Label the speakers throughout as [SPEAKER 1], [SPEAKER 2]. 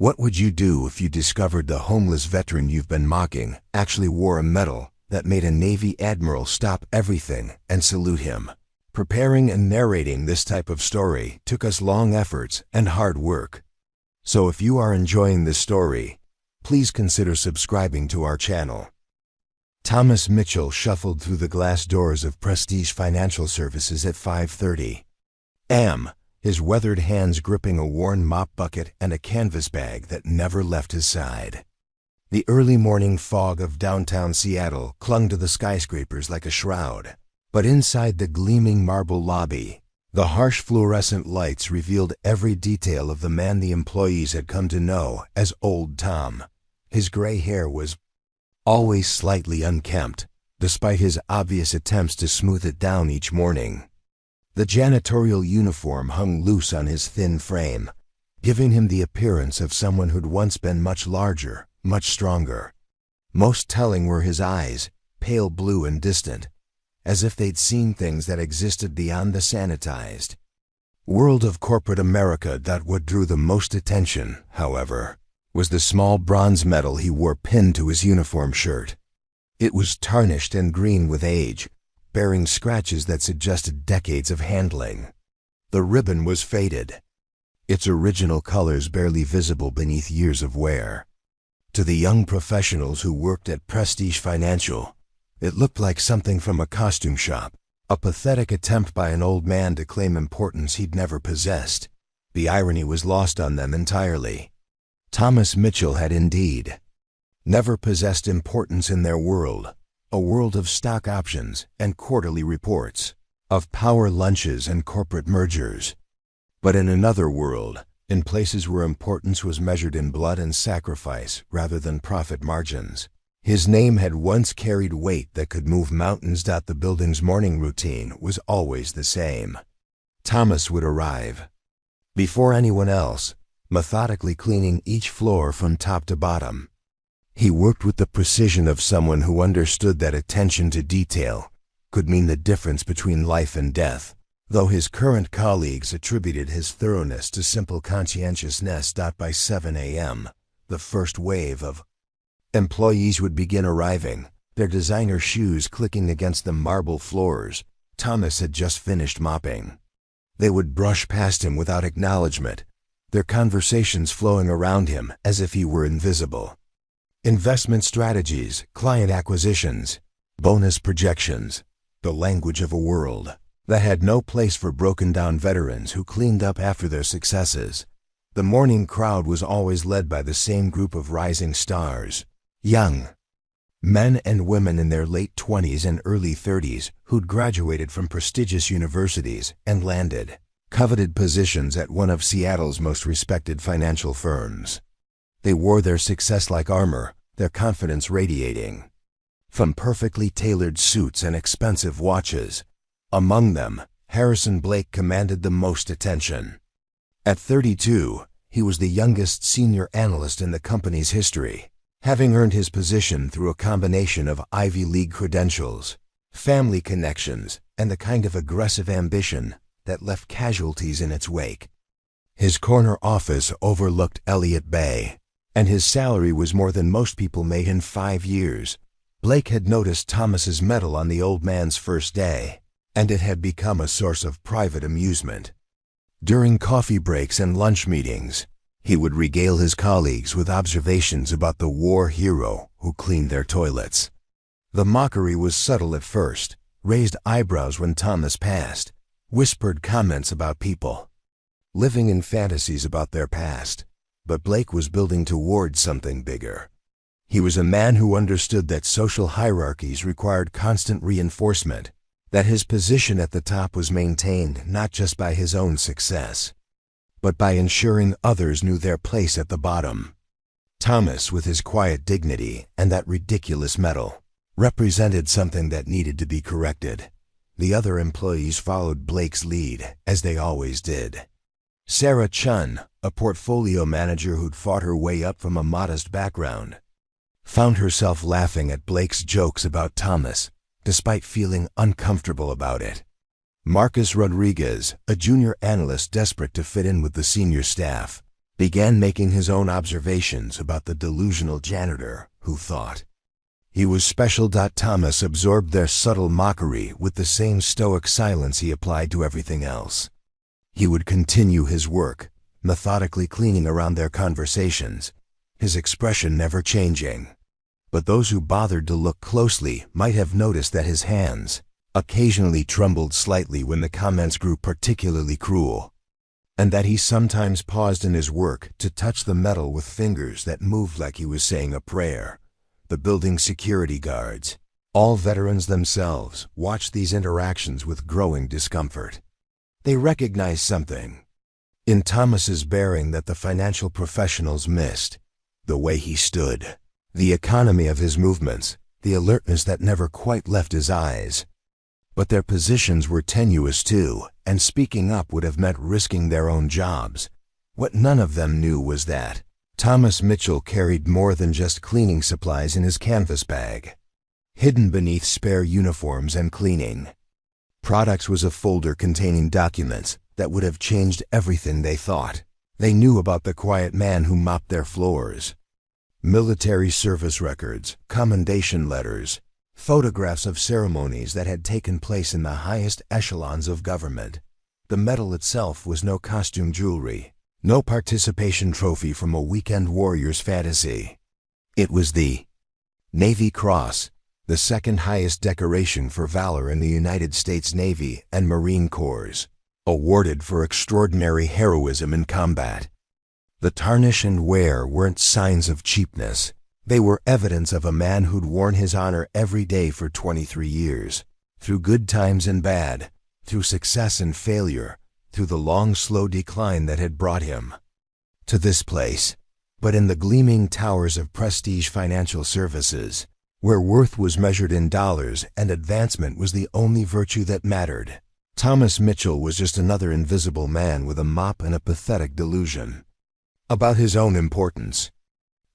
[SPEAKER 1] What would you do if you discovered the homeless veteran you've been mocking actually wore a medal that made a Navy admiral stop everything and salute him? Preparing and narrating this type of story took us long efforts and hard work. So if you are enjoying this story, please consider subscribing to our channel. Thomas Mitchell shuffled through the glass doors of Prestige Financial Services at 5:30 a.m., his weathered hands gripping a worn mop bucket and a canvas bag that never left his side. The early morning fog of downtown Seattle clung to the skyscrapers like a shroud, but inside the gleaming marble lobby, the harsh fluorescent lights revealed every detail of the man the employees had come to know as Old Tom. His gray hair was always slightly unkempt, despite his obvious attempts to smooth it down each morning. The janitorial uniform hung loose on his thin frame, giving him the appearance of someone who'd once been much larger, much stronger. Most telling were his eyes, pale blue and distant, as if they'd seen things that existed beyond the sanitized world of corporate America. What drew the most attention, however, was the small bronze medal he wore pinned to his uniform shirt. It was tarnished and green with age, bearing scratches that suggested decades of handling. The ribbon was faded, its original colors barely visible beneath years of wear. To the young professionals who worked at Prestige Financial, it looked like something from a costume shop, a pathetic attempt by an old man to claim importance he'd never possessed. The irony was lost on them entirely. Thomas Mitchell had indeed never possessed importance in their world, a world of stock options and quarterly reports, of power lunches and corporate mergers. But in another world, in places where importance was measured in blood and sacrifice rather than profit margins, his name had once carried weight that could move mountains. The building's morning routine was always the same. Thomas would arrive before anyone else, methodically cleaning each floor from top to bottom. He worked with the precision of someone who understood that attention to detail could mean the difference between life and death, though his current colleagues attributed his thoroughness to simple conscientiousness. By 7 a.m., the first wave of employees would begin arriving, their designer shoes clicking against the marble floors Thomas had just finished mopping. They would brush past him without acknowledgement, their conversations flowing around him as if he were invisible. Investment strategies, client acquisitions, bonus projections, the language of a world that had no place for broken-down veterans who cleaned up after their successes. The morning crowd was always led by the same group of rising stars, young men and women in their late 20s and early 30s who'd graduated from prestigious universities and landed coveted positions at one of Seattle's most respected financial firms. They wore their success like armor, their confidence radiating from perfectly tailored suits and expensive watches. Among them, Harrison Blake commanded the most attention. At 32, he was the youngest senior analyst in the company's history, having earned his position through a combination of Ivy League credentials, family connections, and the kind of aggressive ambition that left casualties in its wake. His corner office overlooked Elliott Bay, and his salary was more than most people made in 5 years. Blake had noticed Thomas's medal on the old man's first day, and it had become a source of private amusement. During coffee breaks and lunch meetings, he would regale his colleagues with observations about the war hero who cleaned their toilets. The mockery was subtle at first, raised eyebrows when Thomas passed, whispered comments about people living in fantasies about their past. But Blake was building towards something bigger. He was a man who understood that social hierarchies required constant reinforcement, that his position at the top was maintained not just by his own success, but by ensuring others knew their place at the bottom. Thomas, with his quiet dignity and that ridiculous medal, represented something that needed to be corrected. The other employees followed Blake's lead, as they always did. Sarah Chun, a portfolio manager who'd fought her way up from a modest background, found herself laughing at Blake's jokes about Thomas, despite feeling uncomfortable about it. Marcus Rodriguez, a junior analyst desperate to fit in with the senior staff, began making his own observations about the delusional janitor who thought he was special. Thomas absorbed their subtle mockery with the same stoic silence he applied to everything else. He would continue his work, methodically cleaning around their conversations, his expression never changing. But those who bothered to look closely might have noticed that his hands occasionally trembled slightly when the comments grew particularly cruel, and that he sometimes paused in his work to touch the metal with fingers that moved like he was saying a prayer. The building security guards, all veterans themselves, watched these interactions with growing discomfort. They recognized something in Thomas's bearing that the financial professionals missed: the way he stood, the economy of his movements, the alertness that never quite left his eyes. But their positions were tenuous too, and speaking up would have meant risking their own jobs. What none of them knew was that Thomas Mitchell carried more than just cleaning supplies in his canvas bag. Hidden beneath spare uniforms and cleaning products was a folder containing documents that would have changed everything they thought they knew about the quiet man who mopped their floors. Military service records, commendation letters, photographs of ceremonies that had taken place in the highest echelons of government. The medal itself was no costume jewelry, no participation trophy from a weekend warrior's fantasy. It was the Navy Cross, the second highest decoration for valor in the United States Navy and Marine Corps, awarded for extraordinary heroism in combat. The tarnish and wear weren't signs of cheapness. They were evidence of a man who'd worn his honor every day for 23 years, through good times and bad, through success and failure, through the long, slow decline that had brought him to this place. But in the gleaming towers of prestige financial services, where worth was measured in dollars and advancement was the only virtue that mattered, Thomas Mitchell was just another invisible man with a mop and a pathetic delusion about his own importance.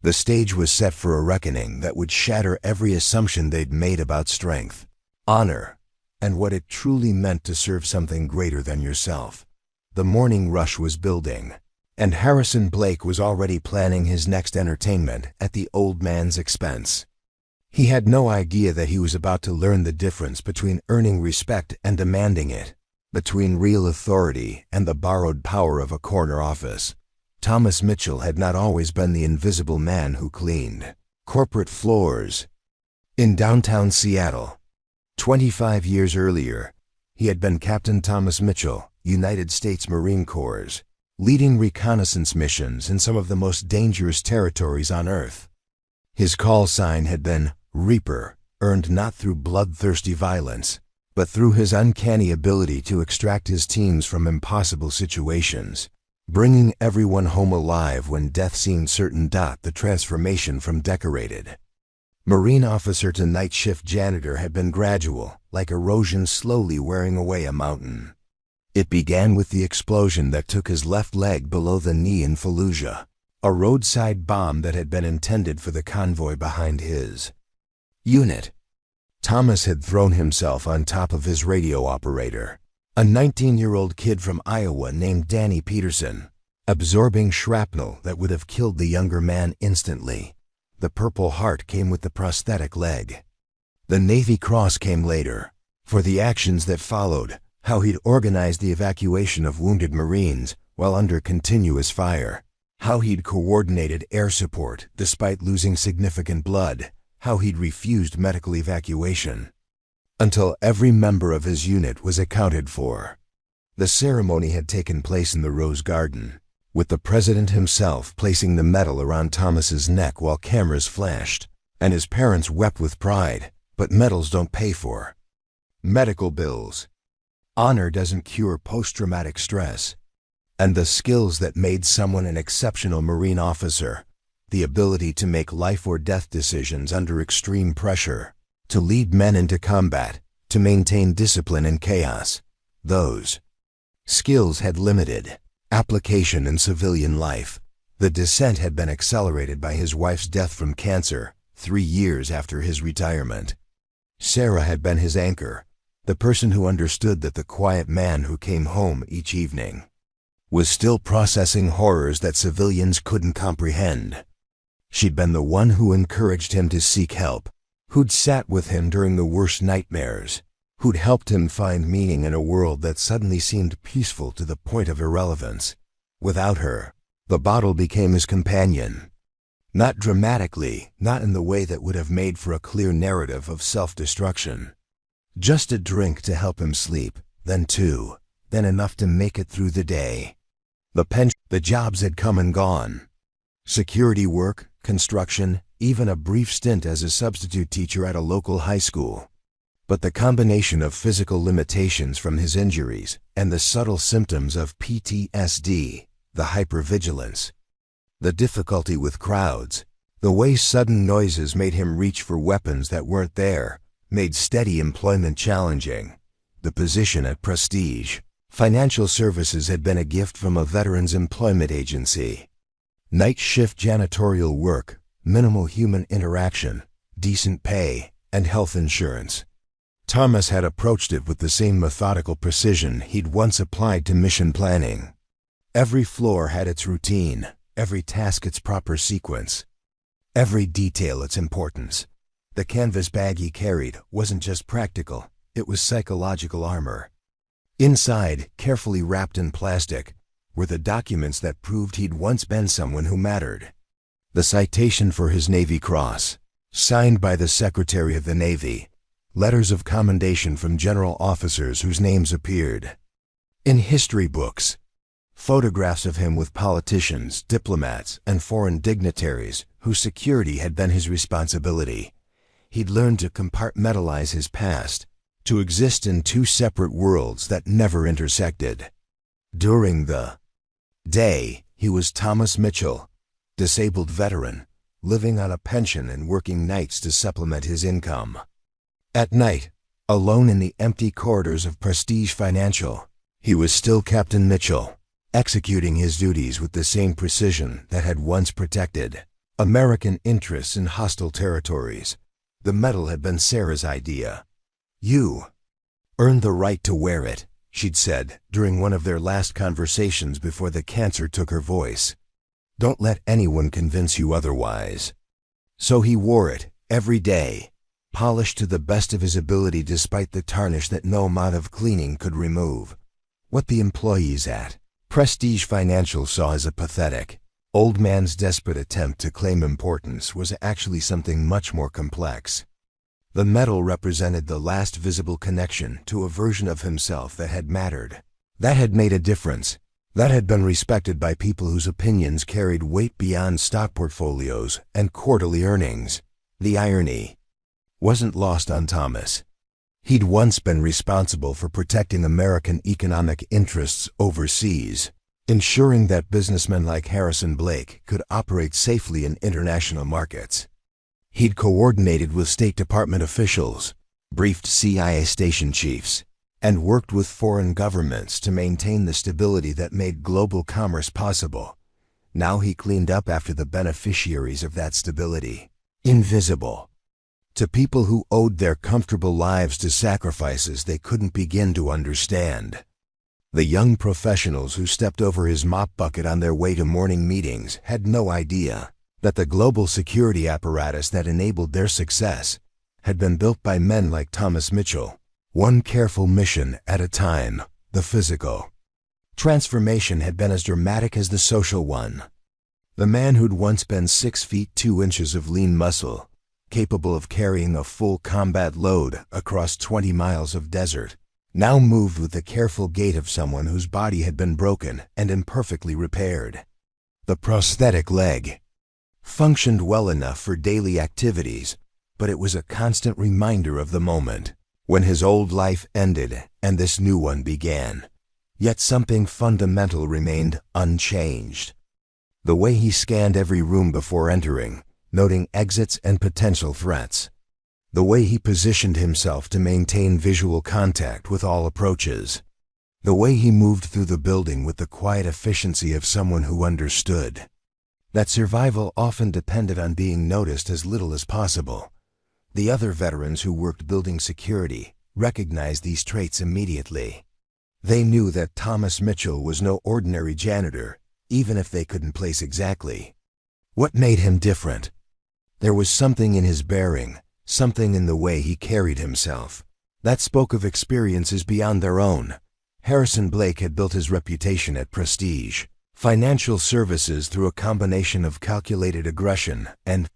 [SPEAKER 1] The stage was set for a reckoning that would shatter every assumption they'd made about strength, honor, and what it truly meant to serve something greater than yourself. The morning rush was building, and Harrison Blake was already planning his next entertainment at the old man's expense. He had no idea that he was about to learn the difference between earning respect and demanding it, between real authority and the borrowed power of a corner office. Thomas Mitchell had not always been the invisible man who cleaned corporate floors in downtown Seattle. 25 years earlier, he had been Captain Thomas Mitchell, United States Marine Corps, leading reconnaissance missions in some of the most dangerous territories on Earth. His call sign had been Reaper, earned not through bloodthirsty violence, but through his uncanny ability to extract his teams from impossible situations, bringing everyone home alive when death seemed certain. The transformation from decorated Marine officer to night shift janitor had been gradual, like erosion slowly wearing away a mountain. It began with the explosion that took his left leg below the knee in Fallujah, a roadside bomb that had been intended for the convoy behind his unit. Thomas had thrown himself on top of his radio operator, a 19-year-old kid from Iowa named Danny Peterson, absorbing shrapnel that would have killed the younger man instantly. The Purple Heart came with the prosthetic leg. The Navy Cross came later, for the actions that followed, how he'd organized the evacuation of wounded Marines while under continuous fire, how he'd coordinated air support despite losing significant blood, how he'd refused medical evacuation, until every member of his unit was accounted for. The ceremony had taken place in the Rose Garden, with the president himself placing the medal around Thomas's neck while cameras flashed, and his parents wept with pride. But medals don't pay for medical bills. Honor doesn't cure post-traumatic stress. And the skills that made someone an exceptional Marine officer, the ability to make life or death decisions under extreme pressure, to lead men into combat, to maintain discipline in chaos, those skills had limited application in civilian life. The descent had been accelerated by his wife's death from cancer 3 years after his retirement. Sarah had been his anchor, the person who understood that the quiet man who came home each evening was still processing horrors that civilians couldn't comprehend. She'd been the one who encouraged him to seek help, who'd sat with him during the worst nightmares, who'd helped him find meaning in a world that suddenly seemed peaceful to the point of irrelevance. Without her, the bottle became his companion. Not dramatically, not in the way that would have made for a clear narrative of self-destruction. Just a drink to help him sleep, then two, then enough to make it through the day. The jobs had come and gone. Security work, construction, even a brief stint as a substitute teacher at a local high school. But the combination of physical limitations from his injuries and the subtle symptoms of PTSD, the hypervigilance, the difficulty with crowds, the way sudden noises made him reach for weapons that weren't there, made steady employment challenging. The position at Prestige Financial Services had been a gift from a veterans employment agency. Night shift janitorial work, minimal human interaction, decent pay, and health insurance. Thomas had approached it with the same methodical precision he'd once applied to mission planning. Every floor had its routine, every task its proper sequence, every detail its importance. The canvas bag he carried wasn't just practical, it was psychological armor. Inside, carefully wrapped in plastic, were the documents that proved he'd once been someone who mattered. The citation for his Navy Cross, signed by the Secretary of the Navy, letters of commendation from general officers whose names appeared in history books, photographs of him with politicians, diplomats, and foreign dignitaries whose security had been his responsibility. He'd learned to compartmentalize his past, to exist in two separate worlds that never intersected. During the day, he was Thomas Mitchell, disabled veteran, living on a pension and working nights to supplement his income. At night, alone in the empty corridors of Prestige Financial, he was still Captain Mitchell, executing his duties with the same precision that had once protected American interests in hostile territories. The medal had been Sarah's idea. "You earned the right to wear it," she'd said during one of their last conversations before the cancer took her voice. "Don't let anyone convince you otherwise." So he wore it every day, polished to the best of his ability despite the tarnish that no amount of cleaning could remove. What the employees at Prestige Financial saw as a pathetic, old man's desperate attempt to claim importance was actually something much more complex. The medal represented the last visible connection to a version of himself that had mattered, that had made a difference, that had been respected by people whose opinions carried weight beyond stock portfolios and quarterly earnings. The irony wasn't lost on Thomas. He'd once been responsible for protecting American economic interests overseas, ensuring that businessmen like Harrison Blake could operate safely in international markets. He'd coordinated with State Department officials, briefed CIA station chiefs, and worked with foreign governments to maintain the stability that made global commerce possible. Now he cleaned up after the beneficiaries of that stability, invisible, to people who owed their comfortable lives to sacrifices they couldn't begin to understand. The young professionals who stepped over his mop bucket on their way to morning meetings had no idea that the global security apparatus that enabled their success had been built by men like Thomas Mitchell, one careful mission at a time. The physical transformation had been as dramatic as the social one. The man who'd once been 6 feet 2 inches of lean muscle, capable of carrying a full combat load across 20 miles of desert, now moved with the careful gait of someone whose body had been broken and imperfectly repaired. The prosthetic leg functioned well enough for daily activities, but it was a constant reminder of the moment when his old life ended and this new one began. Yet something fundamental remained unchanged. The way he scanned every room before entering, noting exits and potential threats. The way he positioned himself to maintain visual contact with all approaches. The way he moved through the building with the quiet efficiency of someone who understood that survival often depended on being noticed as little as possible. The other veterans who worked building security recognized these traits immediately. They knew that Thomas Mitchell was no ordinary janitor, even if they couldn't place exactly what made him different. There was something in his bearing, something in the way he carried himself, that spoke of experiences beyond their own. Harrison Blake had built his reputation at prestige financial services through a combination of calculated aggression and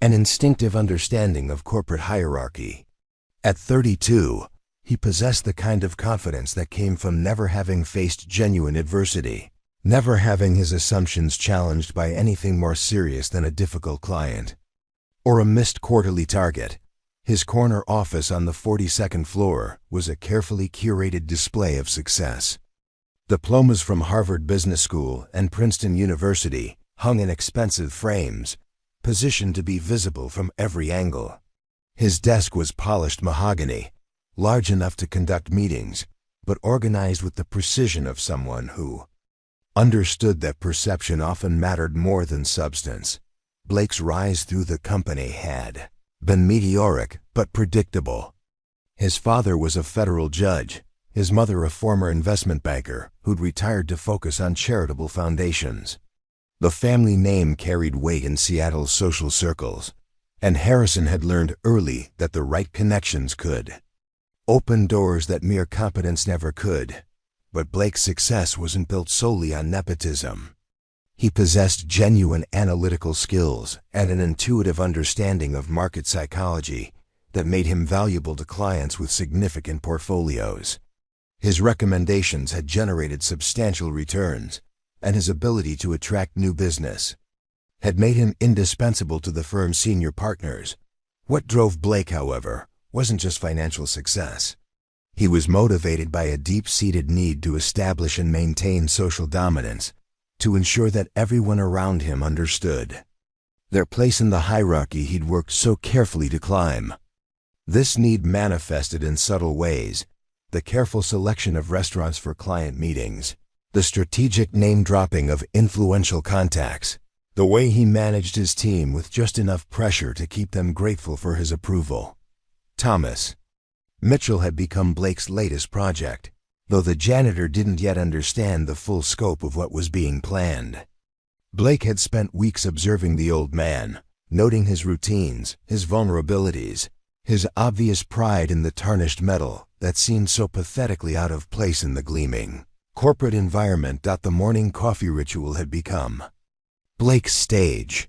[SPEAKER 1] an instinctive understanding of corporate hierarchy. At 32, he possessed the kind of confidence that came from never having faced genuine adversity, never having his assumptions challenged by anything more serious than a difficult client or a missed quarterly target. His corner office on the 42nd floor was a carefully curated display of success. Diplomas from Harvard Business School and Princeton University hung in expensive frames, positioned to be visible from every angle. His desk was polished mahogany, large enough to conduct meetings, but organized with the precision of someone who understood that perception often mattered more than substance. Blake's rise through the company had been meteoric but predictable. His father was a federal judge, his mother a former investment banker who'd retired to focus on charitable foundations. The family name carried weight in Seattle's social circles, and Harrison had learned early that the right connections could open doors that mere competence never could. But Blake's success wasn't built solely on nepotism. He possessed genuine analytical skills and an intuitive understanding of market psychology that made him valuable to clients with significant portfolios. His recommendations had generated substantial returns, and his ability to attract new business had made him indispensable to the firm's senior partners. What drove Blake, however, wasn't just financial success. He was motivated by a deep-seated need to establish and maintain social dominance, to ensure that everyone around him understood their place in the hierarchy he'd worked so carefully to climb. This need manifested in subtle ways: the careful selection of restaurants for client meetings, the strategic name-dropping of influential contacts, the way he managed his team with just enough pressure to keep them grateful for his approval. Thomas Mitchell had become Blake's latest project, though the janitor didn't yet understand the full scope of what was being planned. Blake had spent weeks observing the old man, noting his routines, his vulnerabilities, his obvious pride in the tarnished metal that seemed so pathetically out of place in the gleaming corporate environment. The morning coffee ritual had become Blake's stage.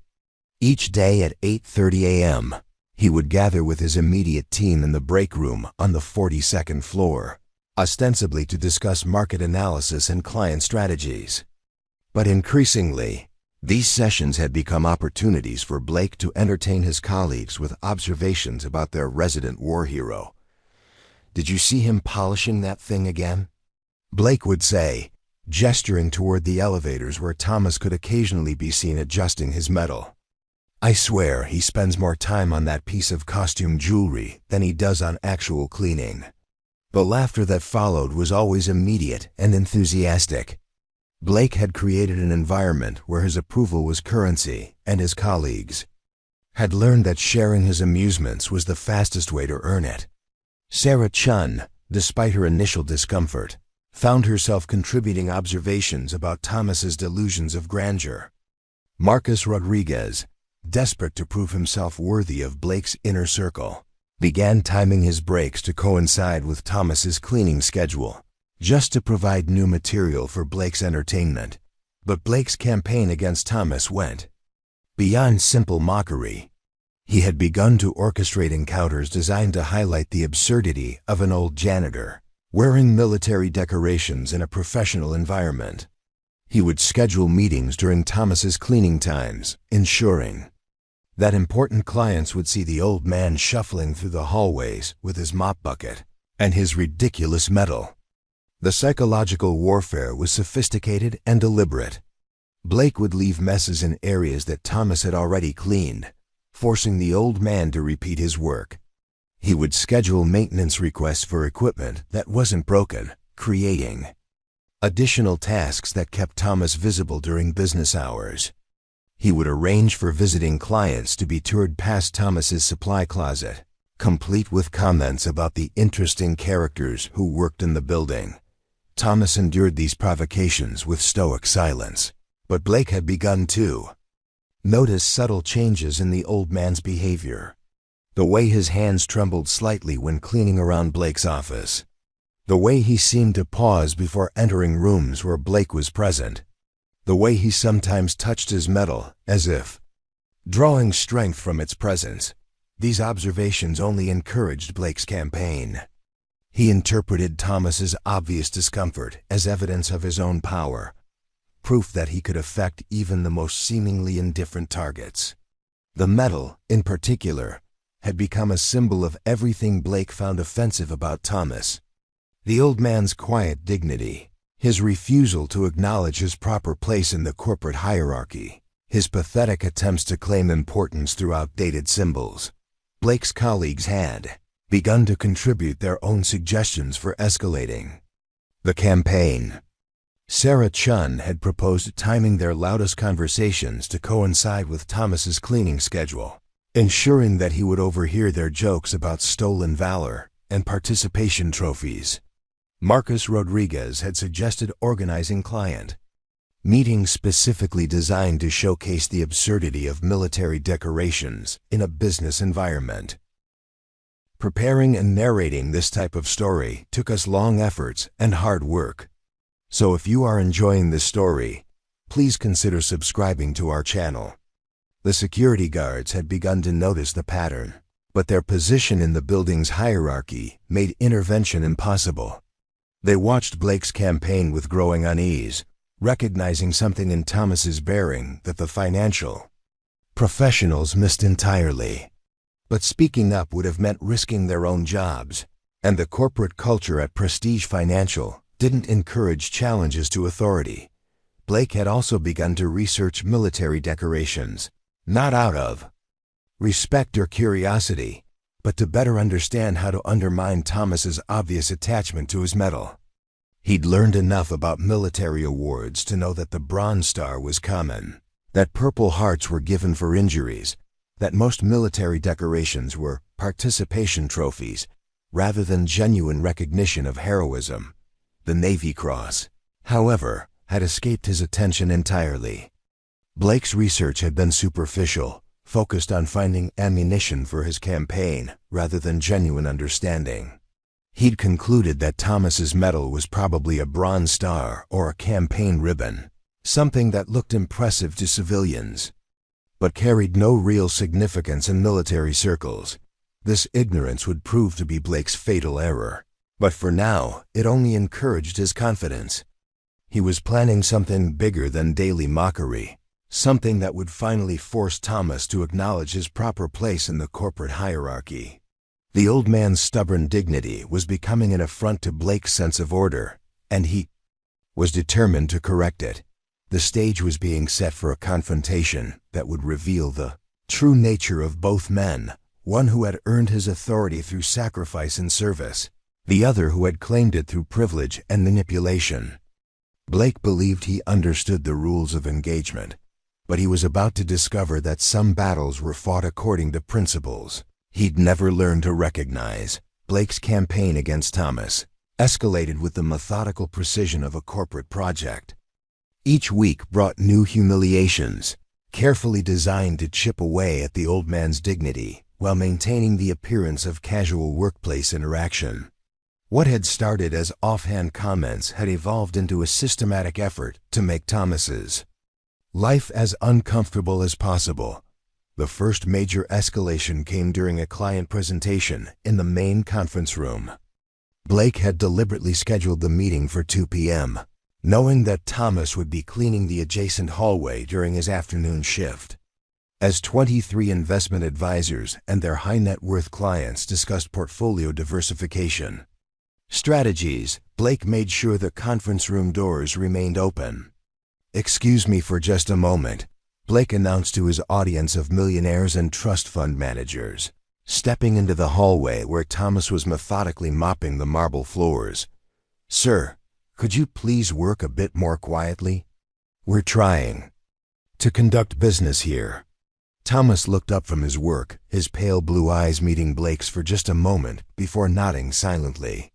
[SPEAKER 1] Each day at 8:30 a.m., he would gather with his immediate team in the break room on the 42nd floor, ostensibly to discuss market analysis and client strategies. But increasingly, these sessions had become opportunities for Blake to entertain his colleagues with observations about their resident war hero. "Did you see him polishing that thing again?" Blake would say, gesturing toward the elevators where Thomas could occasionally be seen adjusting his metal. "I swear he spends more time on that piece of costume jewelry than he does on actual cleaning." The laughter that followed was always immediate and enthusiastic. Blake had created an environment where his approval was currency, and his colleagues had learned that sharing his amusements was the fastest way to earn it. Sarah Chun, despite her initial discomfort, found herself contributing observations about Thomas's delusions of grandeur. Marcus Rodriguez, desperate to prove himself worthy of Blake's inner circle, began timing his breaks to coincide with Thomas's cleaning schedule, just to provide new material for Blake's entertainment. But Blake's campaign against Thomas went beyond simple mockery. He had begun to orchestrate encounters designed to highlight the absurdity of an old janitor wearing military decorations in a professional environment. He would schedule meetings during Thomas's cleaning times, ensuring that important clients would see the old man shuffling through the hallways with his mop bucket and his ridiculous medal. The psychological warfare was sophisticated and deliberate. Blake would leave messes in areas that Thomas had already cleaned, forcing the old man to repeat his work. He would schedule maintenance requests for equipment that wasn't broken, creating additional tasks that kept Thomas visible during business hours. He would arrange for visiting clients to be toured past Thomas's supply closet, complete with comments about the interesting characters who worked in the building. Thomas endured these provocations with stoic silence, but Blake had begun to notice subtle changes in the old man's behavior. The way his hands trembled slightly when cleaning around Blake's office. The way he seemed to pause before entering rooms where Blake was present. The way he sometimes touched his metal, as if drawing strength from its presence. These observations only encouraged Blake's campaign. He interpreted Thomas's obvious discomfort as evidence of his own power, proof that he could affect even the most seemingly indifferent targets. The metal, in particular, had become a symbol of everything Blake found offensive about Thomas. The old man's quiet dignity, his refusal to acknowledge his proper place in the corporate hierarchy, his pathetic attempts to claim importance through outdated symbols. Blake's colleagues had begun to contribute their own suggestions for escalating the campaign. Sarah Chun had proposed timing their loudest conversations to coincide with Thomas's cleaning schedule, ensuring that he would overhear their jokes about stolen valor and participation trophies. Marcus Rodriguez had suggested organizing client meetings specifically designed to showcase the absurdity of military decorations in a business environment. Preparing and narrating this type of story took us long efforts and hard work. So if you are enjoying this story, please consider subscribing to our channel. The security guards had begun to notice the pattern, but their position in the building's hierarchy made intervention impossible. They watched Blake's campaign with growing unease, recognizing something in Thomas's bearing that the financial professionals missed entirely. But speaking up would have meant risking their own jobs, and the corporate culture at Prestige Financial didn't encourage challenges to authority. Blake had also begun to research military decorations, not out of respect or curiosity, but to better understand how to undermine Thomas's obvious attachment to his medal. He'd learned enough about military awards to know that the Bronze Star was common, that Purple Hearts were given for injuries, that most military decorations were participation trophies rather than genuine recognition of heroism. The Navy Cross, however, had escaped his attention entirely. Blake's research had been superficial, focused on finding ammunition for his campaign rather than genuine understanding. He'd concluded that Thomas's medal was probably a Bronze Star or a campaign ribbon, something that looked impressive to civilians, but carried no real significance in military circles. This ignorance would prove to be Blake's fatal error, but for now, it only encouraged his confidence. He was planning something bigger than daily mockery, something that would finally force Thomas to acknowledge his proper place in the corporate hierarchy. The old man's stubborn dignity was becoming an affront to Blake's sense of order, and he was determined to correct it. The stage was being set for a confrontation that would reveal the true nature of both men, one who had earned his authority through sacrifice and service, the other who had claimed it through privilege and manipulation. Blake believed he understood the rules of engagement, but he was about to discover that some battles were fought according to principles he'd never learned to recognize. Blake's campaign against Thomas escalated with the methodical precision of a corporate project. Each week brought new humiliations, carefully designed to chip away at the old man's dignity while maintaining the appearance of casual workplace interaction. What had started as offhand comments had evolved into a systematic effort to make Thomas's life as uncomfortable as possible. The first major escalation came during a client presentation in the main conference room. Blake had deliberately scheduled the meeting for 2 p.m., knowing that Thomas would be cleaning the adjacent hallway during his afternoon shift. As 23 investment advisors and their high-net-worth clients discussed portfolio diversification strategies, Blake made sure the conference room doors remained open. "Excuse me for just a moment," Blake announced to his audience of millionaires and trust fund managers, stepping into the hallway where Thomas was methodically mopping the marble floors. "Sir, could you please work a bit more quietly? We're trying to conduct business here." Thomas looked up from his work, his pale blue eyes meeting Blake's for just a moment before nodding silently.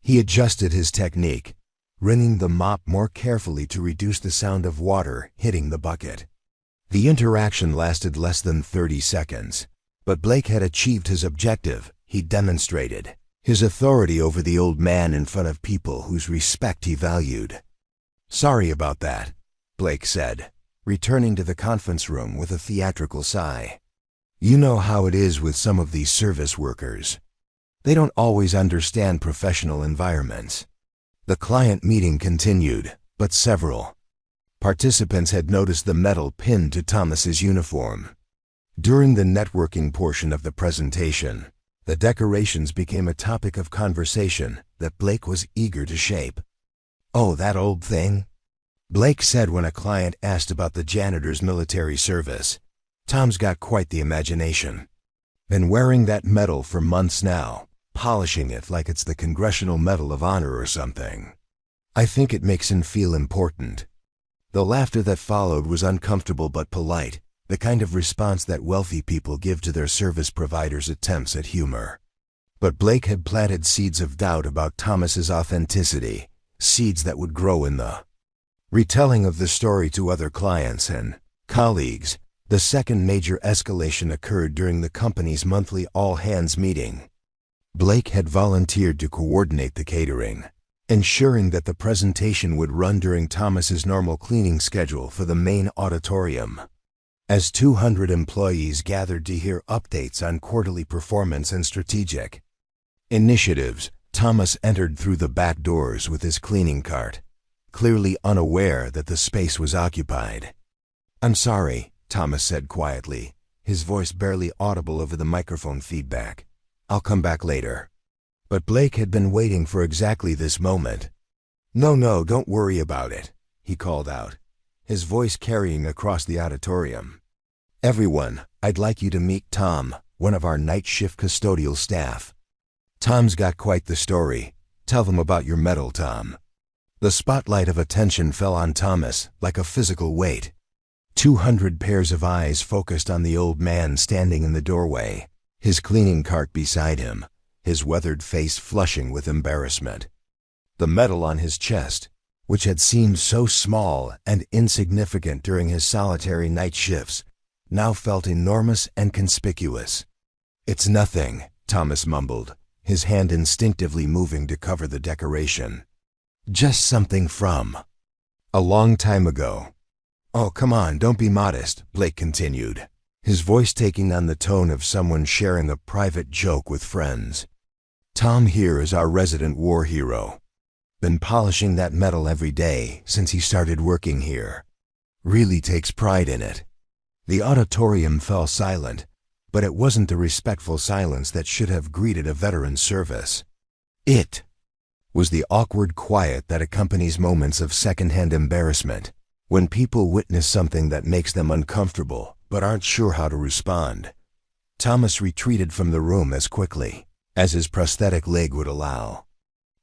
[SPEAKER 1] He adjusted his technique, wringing the mop more carefully to reduce the sound of water hitting the bucket. The interaction lasted less than 30 seconds, but Blake had achieved his objective. He demonstrated his authority over the old man in front of people whose respect he valued. "Sorry about that," Blake said, returning to the conference room with a theatrical sigh. "You know how it is with some of these service workers. They don't always understand professional environments." The client meeting continued, but several participants had noticed the medal pinned to Thomas's uniform. During the networking portion of the presentation, the decorations became a topic of conversation that Blake was eager to shape. "Oh, that old thing?" Blake said when a client asked about the janitor's military service. "Tom's got quite the imagination. Been wearing that medal for months now, polishing it like it's the Congressional Medal of Honor or something. I think it makes him feel important." The laughter that followed was uncomfortable but polite, the kind of response that wealthy people give to their service providers' attempts at humor. But Blake had planted seeds of doubt about Thomas's authenticity, seeds that would grow in the retelling of the story to other clients and colleagues. The second major escalation occurred during the company's monthly all-hands meeting. Blake had volunteered to coordinate the catering, ensuring that the presentation would run during Thomas's normal cleaning schedule for the main auditorium. As 200 employees gathered to hear updates on quarterly performance and strategic initiatives, Thomas entered through the back doors with his cleaning cart, clearly unaware that the space was occupied. "I'm sorry," Thomas said quietly, his voice barely audible over the microphone feedback. "I'll come back later." But Blake had been waiting for exactly this moment. No, don't worry about it," he called out, his voice carrying across the auditorium. "Everyone, I'd like you to meet Tom, one of our night shift custodial staff. Tom's got quite the story. Tell them about your medal, Tom." The spotlight of attention fell on Thomas like a physical weight. 200 pairs of eyes focused on the old man standing in the doorway, his cleaning cart beside him, his weathered face flushing with embarrassment. The medal on his chest, which had seemed so small and insignificant during his solitary night shifts, now felt enormous and conspicuous. "It's nothing," Thomas mumbled, his hand instinctively moving to cover the decoration. "Just something from a long time ago." "Oh, come on, don't be modest," Blake continued, his voice taking on the tone of someone sharing a private joke with friends. "Tom here is our resident war hero. Been polishing that medal every day since he started working here. Really takes pride in it." The auditorium fell silent, but it wasn't the respectful silence that should have greeted a veteran's service. It was the awkward quiet that accompanies moments of second-hand embarrassment, when people witness something that makes them uncomfortable but aren't sure how to respond. Thomas retreated from the room as quickly as his prosthetic leg would allow,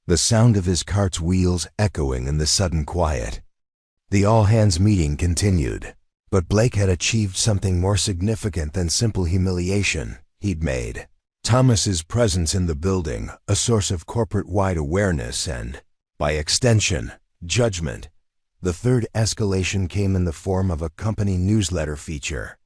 [SPEAKER 1] the sound of his cart's wheels echoing in the sudden quiet. The all-hands meeting continued, but Blake had achieved something more significant than simple humiliation. He'd made Thomas's presence in the building a source of corporate-wide awareness and, by extension, judgment. The third escalation came in the form of a company newsletter feature.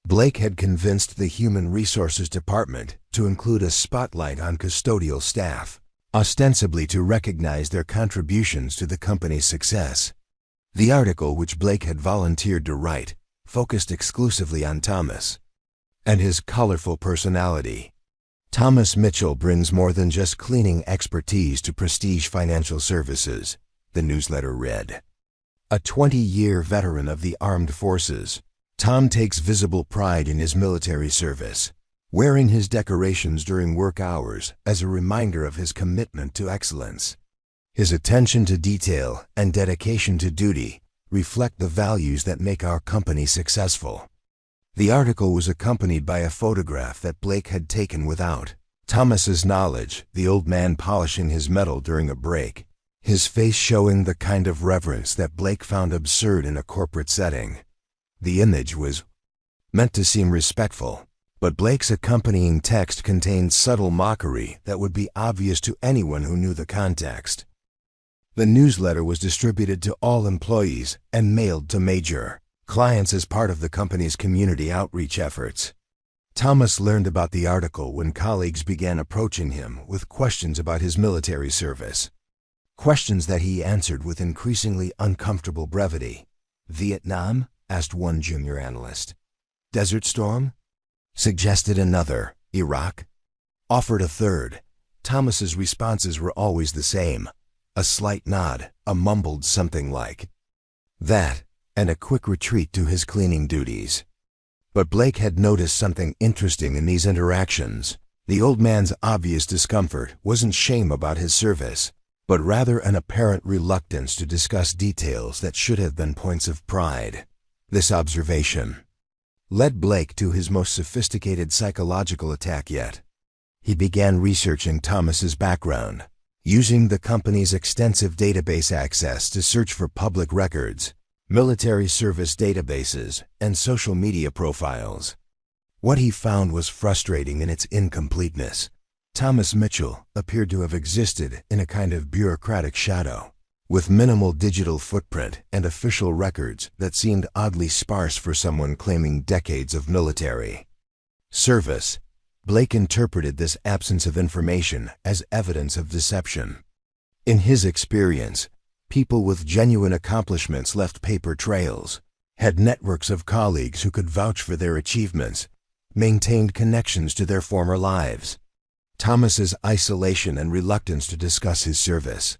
[SPEAKER 1] Blake had convinced the Human Resources Department to include a spotlight on custodial staff, ostensibly to recognize their contributions to the company's success. The article, which Blake had volunteered to write, focused exclusively on Thomas and his colorful personality. "Thomas Mitchell brings more than just cleaning expertise to Prestige Financial Services," the newsletter read. "A 20-year veteran of the armed forces, Tom takes visible pride in his military service, wearing his decorations during work hours as a reminder of his commitment to excellence. His attention to detail and dedication to duty reflect the values that make our company successful." The article was accompanied by a photograph that Blake had taken without Thomas's knowledge, the old man polishing his medal during a break, his face showing the kind of reverence that Blake found absurd in a corporate setting. The image was meant to seem respectful, but Blake's accompanying text contained subtle mockery that would be obvious to anyone who knew the context. The newsletter was distributed to all employees and mailed to major clients as part of the company's community outreach efforts. Thomas learned about the article when colleagues began approaching him with questions about his military service. Questions that he answered with increasingly uncomfortable brevity. "Vietnam?" asked one junior analyst. "Desert Storm?" suggested another. "Iraq?" offered a third. Thomas's responses were always the same. A slight nod, a mumbled something like that, and a quick retreat to his cleaning duties. But Blake had noticed something interesting in these interactions. The old man's obvious discomfort wasn't shame about his service, but rather an apparent reluctance to discuss details that should have been points of pride. This observation led Blake to his most sophisticated psychological attack yet. He began researching Thomas's background, using the company's extensive database access to search for public records, military service databases, and social media profiles. What he found was frustrating in its incompleteness. Thomas Mitchell appeared to have existed in a kind of bureaucratic shadow, with minimal digital footprint and official records that seemed oddly sparse for someone claiming decades of military service. Blake interpreted this absence of information as evidence of deception. In his experience, people with genuine accomplishments left paper trails, had networks of colleagues who could vouch for their achievements, maintained connections to their former lives. Thomas's isolation and reluctance to discuss his service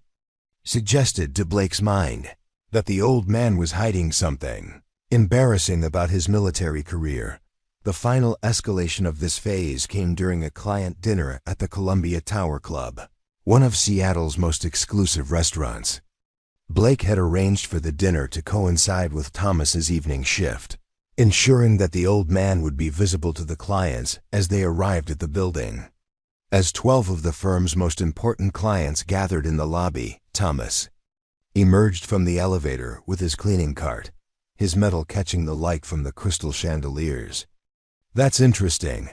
[SPEAKER 1] suggested to Blake's mind that the old man was hiding something embarrassing about his military career. The final escalation of this phase came during a client dinner at the Columbia Tower Club, one of Seattle's most exclusive restaurants. Blake had arranged for the dinner to coincide with Thomas's evening shift, ensuring that the old man would be visible to the clients as they arrived at the building. As 12 of the firm's most important clients gathered in the lobby, Thomas emerged from the elevator with his cleaning cart, his metal catching the light from the crystal chandeliers. "That's interesting,"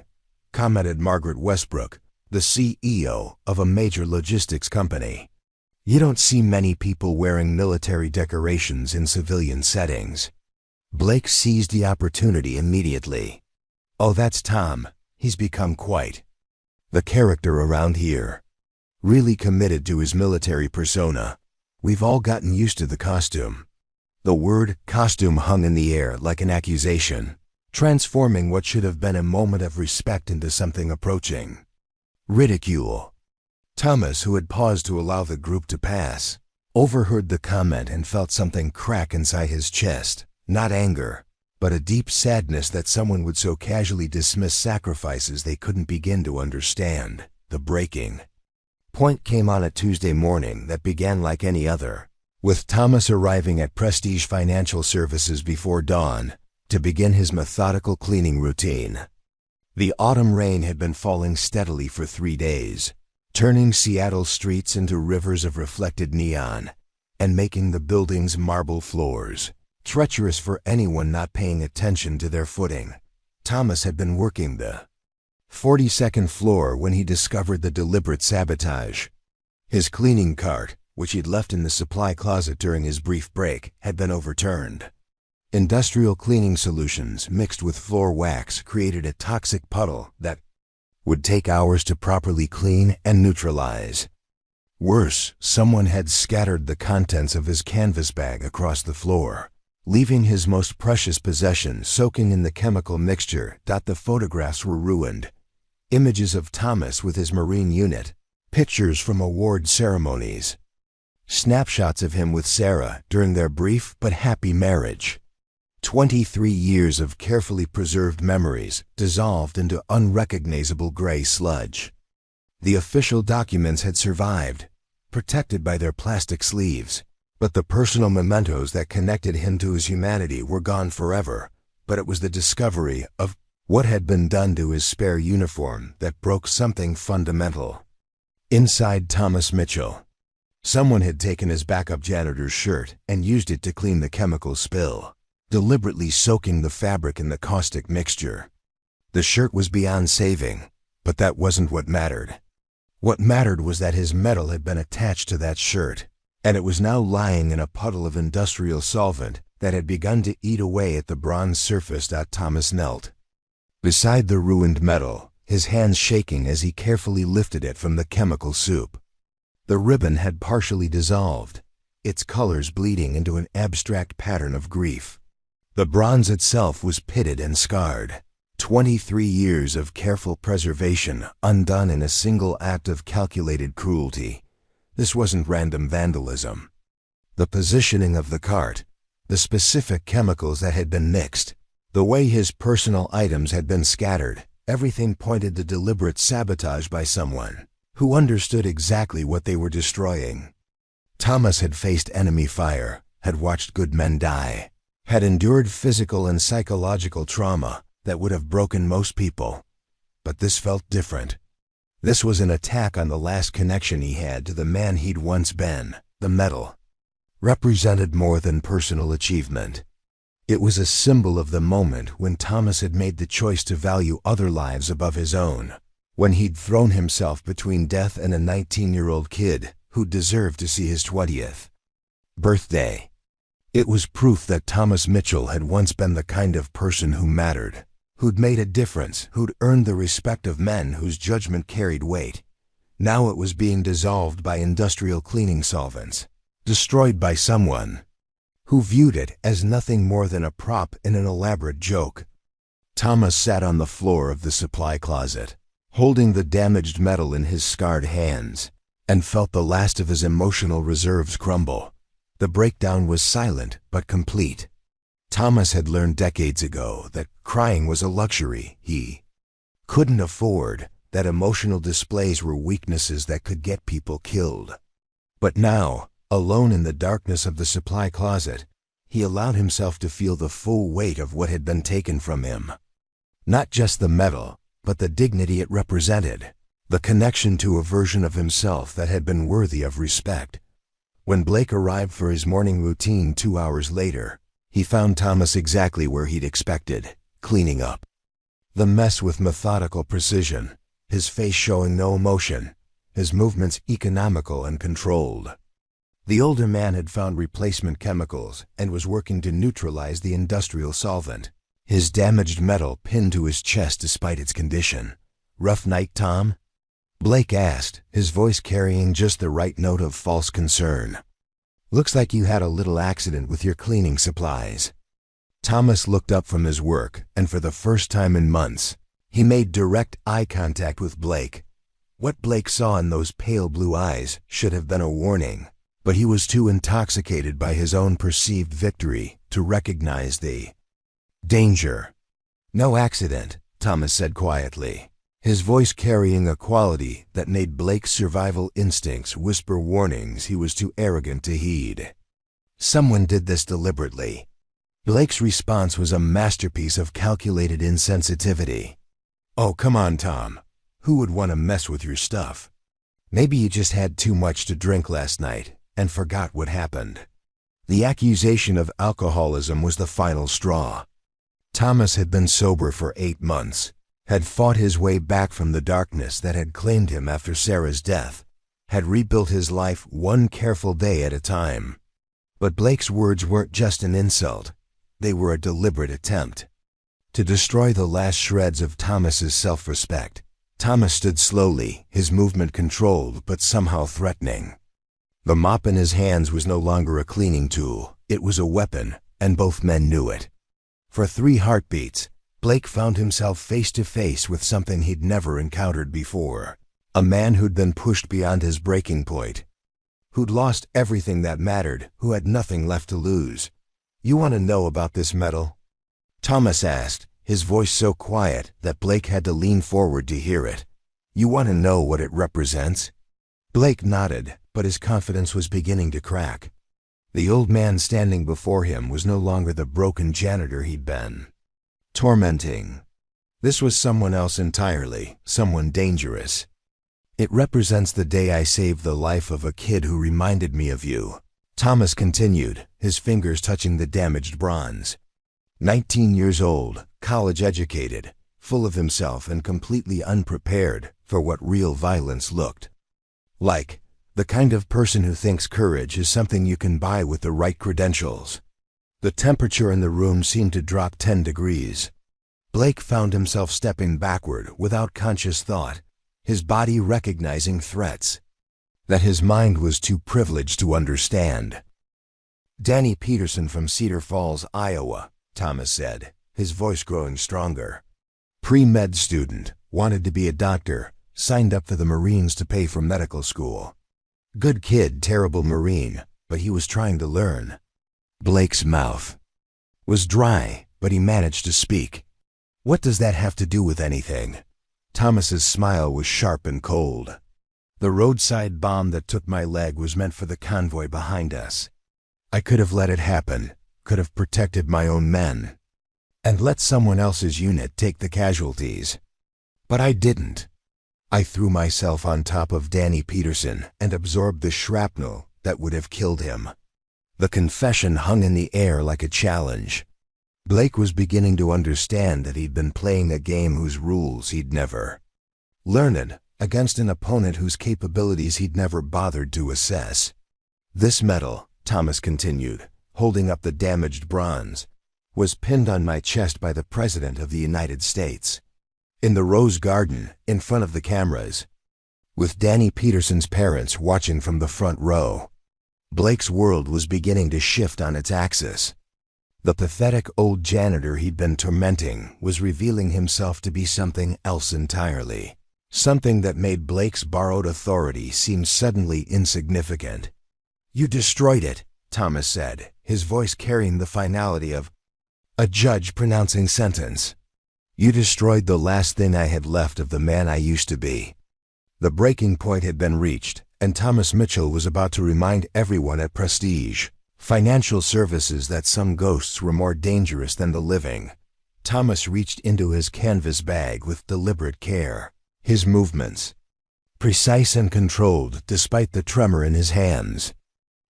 [SPEAKER 1] commented Margaret Westbrook, the CEO of a major logistics company. "You don't see many people wearing military decorations in civilian settings." Blake seized the opportunity immediately. "Oh, that's Tom. He's become quite the character around here. Really committed to his military persona. We've all gotten used to the costume." The word costume hung in the air like an accusation, transforming what should have been a moment of respect into something approaching ridicule. Thomas, who had paused to allow the group to pass, overheard the comment and felt something crack inside his chest. Not anger, but a deep sadness that someone would so casually dismiss sacrifices they couldn't begin to understand. The breaking point came on a Tuesday morning that began like any other, with Thomas arriving at Prestige Financial Services before dawn to begin his methodical cleaning routine. The autumn rain had been falling steadily for 3 days, turning Seattle's streets into rivers of reflected neon and making the building's marble floors treacherous for anyone not paying attention to their footing. Thomas had been working the 42nd floor when he discovered the deliberate sabotage. His cleaning cart, which he'd left in the supply closet during his brief break, had been overturned. Industrial cleaning solutions mixed with floor wax created a toxic puddle that would take hours to properly clean and neutralize. Worse, someone had scattered the contents of his canvas bag across the floor, leaving his most precious possession soaking in the chemical mixture. The photographs were ruined. Images of Thomas with his Marine unit, pictures from award ceremonies, snapshots of him with Sarah during their brief but happy marriage. 23 years of carefully preserved memories dissolved into unrecognizable gray sludge. The official documents had survived, protected by their plastic sleeves, but the personal mementos that connected him to his humanity were gone forever. But it was the discovery of what had been done to his spare uniform that broke something fundamental. Inside Thomas Mitchell, someone had taken his backup janitor's shirt and used it to clean the chemical spill, deliberately soaking the fabric in the caustic mixture. The shirt was beyond saving, but that wasn't what mattered. What mattered was that his metal had been attached to that shirt, and it was now lying in a puddle of industrial solvent that had begun to eat away at the bronze surface. Thomas knelt beside the ruined metal, his hands shaking as he carefully lifted it from the chemical soup. The ribbon had partially dissolved, its colors bleeding into an abstract pattern of grief. The bronze itself was pitted and scarred. 23 years of careful preservation undone in a single act of calculated cruelty. This wasn't random vandalism. The positioning of the cart, the specific chemicals that had been mixed, the way his personal items had been scattered, everything pointed to deliberate sabotage by someone who understood exactly what they were destroying. Thomas had faced enemy fire, had watched good men die, had endured physical and psychological trauma that would have broken most people. But this felt different. This was an attack on the last connection he had to the man he'd once been. The metal represented more than personal achievement. It was a symbol of the moment when Thomas had made the choice to value other lives above his own, when he'd thrown himself between death and a 19-year-old kid who deserved to see his 20th birthday. It was proof that Thomas Mitchell had once been the kind of person who mattered, who'd made a difference, who'd earned the respect of men whose judgment carried weight. Now it was being dissolved by industrial cleaning solvents, destroyed by someone who viewed it as nothing more than a prop in an elaborate joke. Thomas sat on the floor of the supply closet, holding the damaged metal in his scarred hands, and felt the last of his emotional reserves crumble. The breakdown was silent but complete. Thomas had learned decades ago that crying was a luxury he couldn't afford, that emotional displays were weaknesses that could get people killed. But now, alone in the darkness of the supply closet, he allowed himself to feel the full weight of what had been taken from him. Not just the metal, but the dignity it represented, the connection to a version of himself that had been worthy of respect. When Blake arrived for his morning routine 2 hours later, he found Thomas exactly where he'd expected, cleaning up the mess with methodical precision, his face showing no emotion, his movements economical and controlled. The older man had found replacement chemicals and was working to neutralize the industrial solvent, his damaged metal pinned to his chest despite its condition. "Rough night, Tom?" Blake asked, his voice carrying just the right note of false concern. "Looks like you had a little accident with your cleaning supplies." Thomas looked up from his work, and for the first time in months, he made direct eye contact with Blake. What Blake saw in those pale blue eyes should have been a warning, but he was too intoxicated by his own perceived victory to recognize the danger. "No accident," Thomas said quietly, his voice carrying a quality that made Blake's survival instincts whisper warnings he was too arrogant to heed. "Someone did this deliberately." Blake's response was a masterpiece of calculated insensitivity. "Oh, come on, Tom. Who would want to mess with your stuff? Maybe you just had too much to drink last night and forgot what happened." The accusation of alcoholism was the final straw. Thomas had been sober for 8 months, had fought his way back from the darkness that had claimed him after Sarah's death, had rebuilt his life one careful day at a time. But Blake's words weren't just an insult. They were a deliberate attempt to destroy the last shreds of Thomas's self-respect. Thomas stood slowly, his movement controlled but somehow threatening. The mop in his hands was no longer a cleaning tool. It was a weapon, and both men knew it. For 3 heartbeats, Blake found himself face to face with something he'd never encountered before. A man who'd been pushed beyond his breaking point, who'd lost everything that mattered, who had nothing left to lose. "You want to know about this metal?" Thomas asked, his voice so quiet that Blake had to lean forward to hear it. "You want to know what it represents?" Blake nodded, but his confidence was beginning to crack. The old man standing before him was no longer the broken janitor he'd been. Tormenting. This was someone else entirely, someone dangerous. "It represents the day I saved the life of a kid who reminded me of you," Thomas continued, his fingers touching the damaged bronze. 19 years old, college-educated, full of himself and completely unprepared for what real violence looked like. The kind of person who thinks courage is something you can buy with the right credentials. The temperature in the room seemed to drop 10 degrees. Blake found himself stepping backward without conscious thought, his body recognizing threats that his mind was too privileged to understand. "Danny Peterson from Cedar Falls, Iowa," Thomas said, his voice growing stronger. "Pre-med student, wanted to be a doctor, signed up for the Marines to pay for medical school. Good kid, terrible Marine, but he was trying to learn." Blake's mouth was dry, but he managed to speak. "What does that have to do with anything?" Thomas's smile was sharp and cold. "The roadside bomb that took my leg was meant for the convoy behind us. I could have let it happen, could have protected my own men, and let someone else's unit take the casualties. But I didn't. I threw myself on top of Danny Peterson and absorbed the shrapnel that would have killed him." The confession hung in the air like a challenge. Blake was beginning to understand that he'd been playing a game whose rules he'd never learned, against an opponent whose capabilities he'd never bothered to assess. "This medal," Thomas continued, holding up the damaged bronze, "was pinned on my chest by the President of the United States. In the Rose Garden, in front of the cameras, with Danny Peterson's parents watching from the front row." Blake's world was beginning to shift on its axis. The pathetic old janitor he'd been tormenting was revealing himself to be something else entirely. Something that made Blake's borrowed authority seem suddenly insignificant. "You destroyed it," Thomas said, his voice carrying the finality of a judge pronouncing sentence. "You destroyed the last thing I had left of the man I used to be." The breaking point had been reached, and Thomas Mitchell was about to remind everyone at Prestige Financial Services that some ghosts were more dangerous than the living. Thomas reached into his canvas bag with deliberate care, his movements precise and controlled despite the tremor in his hands.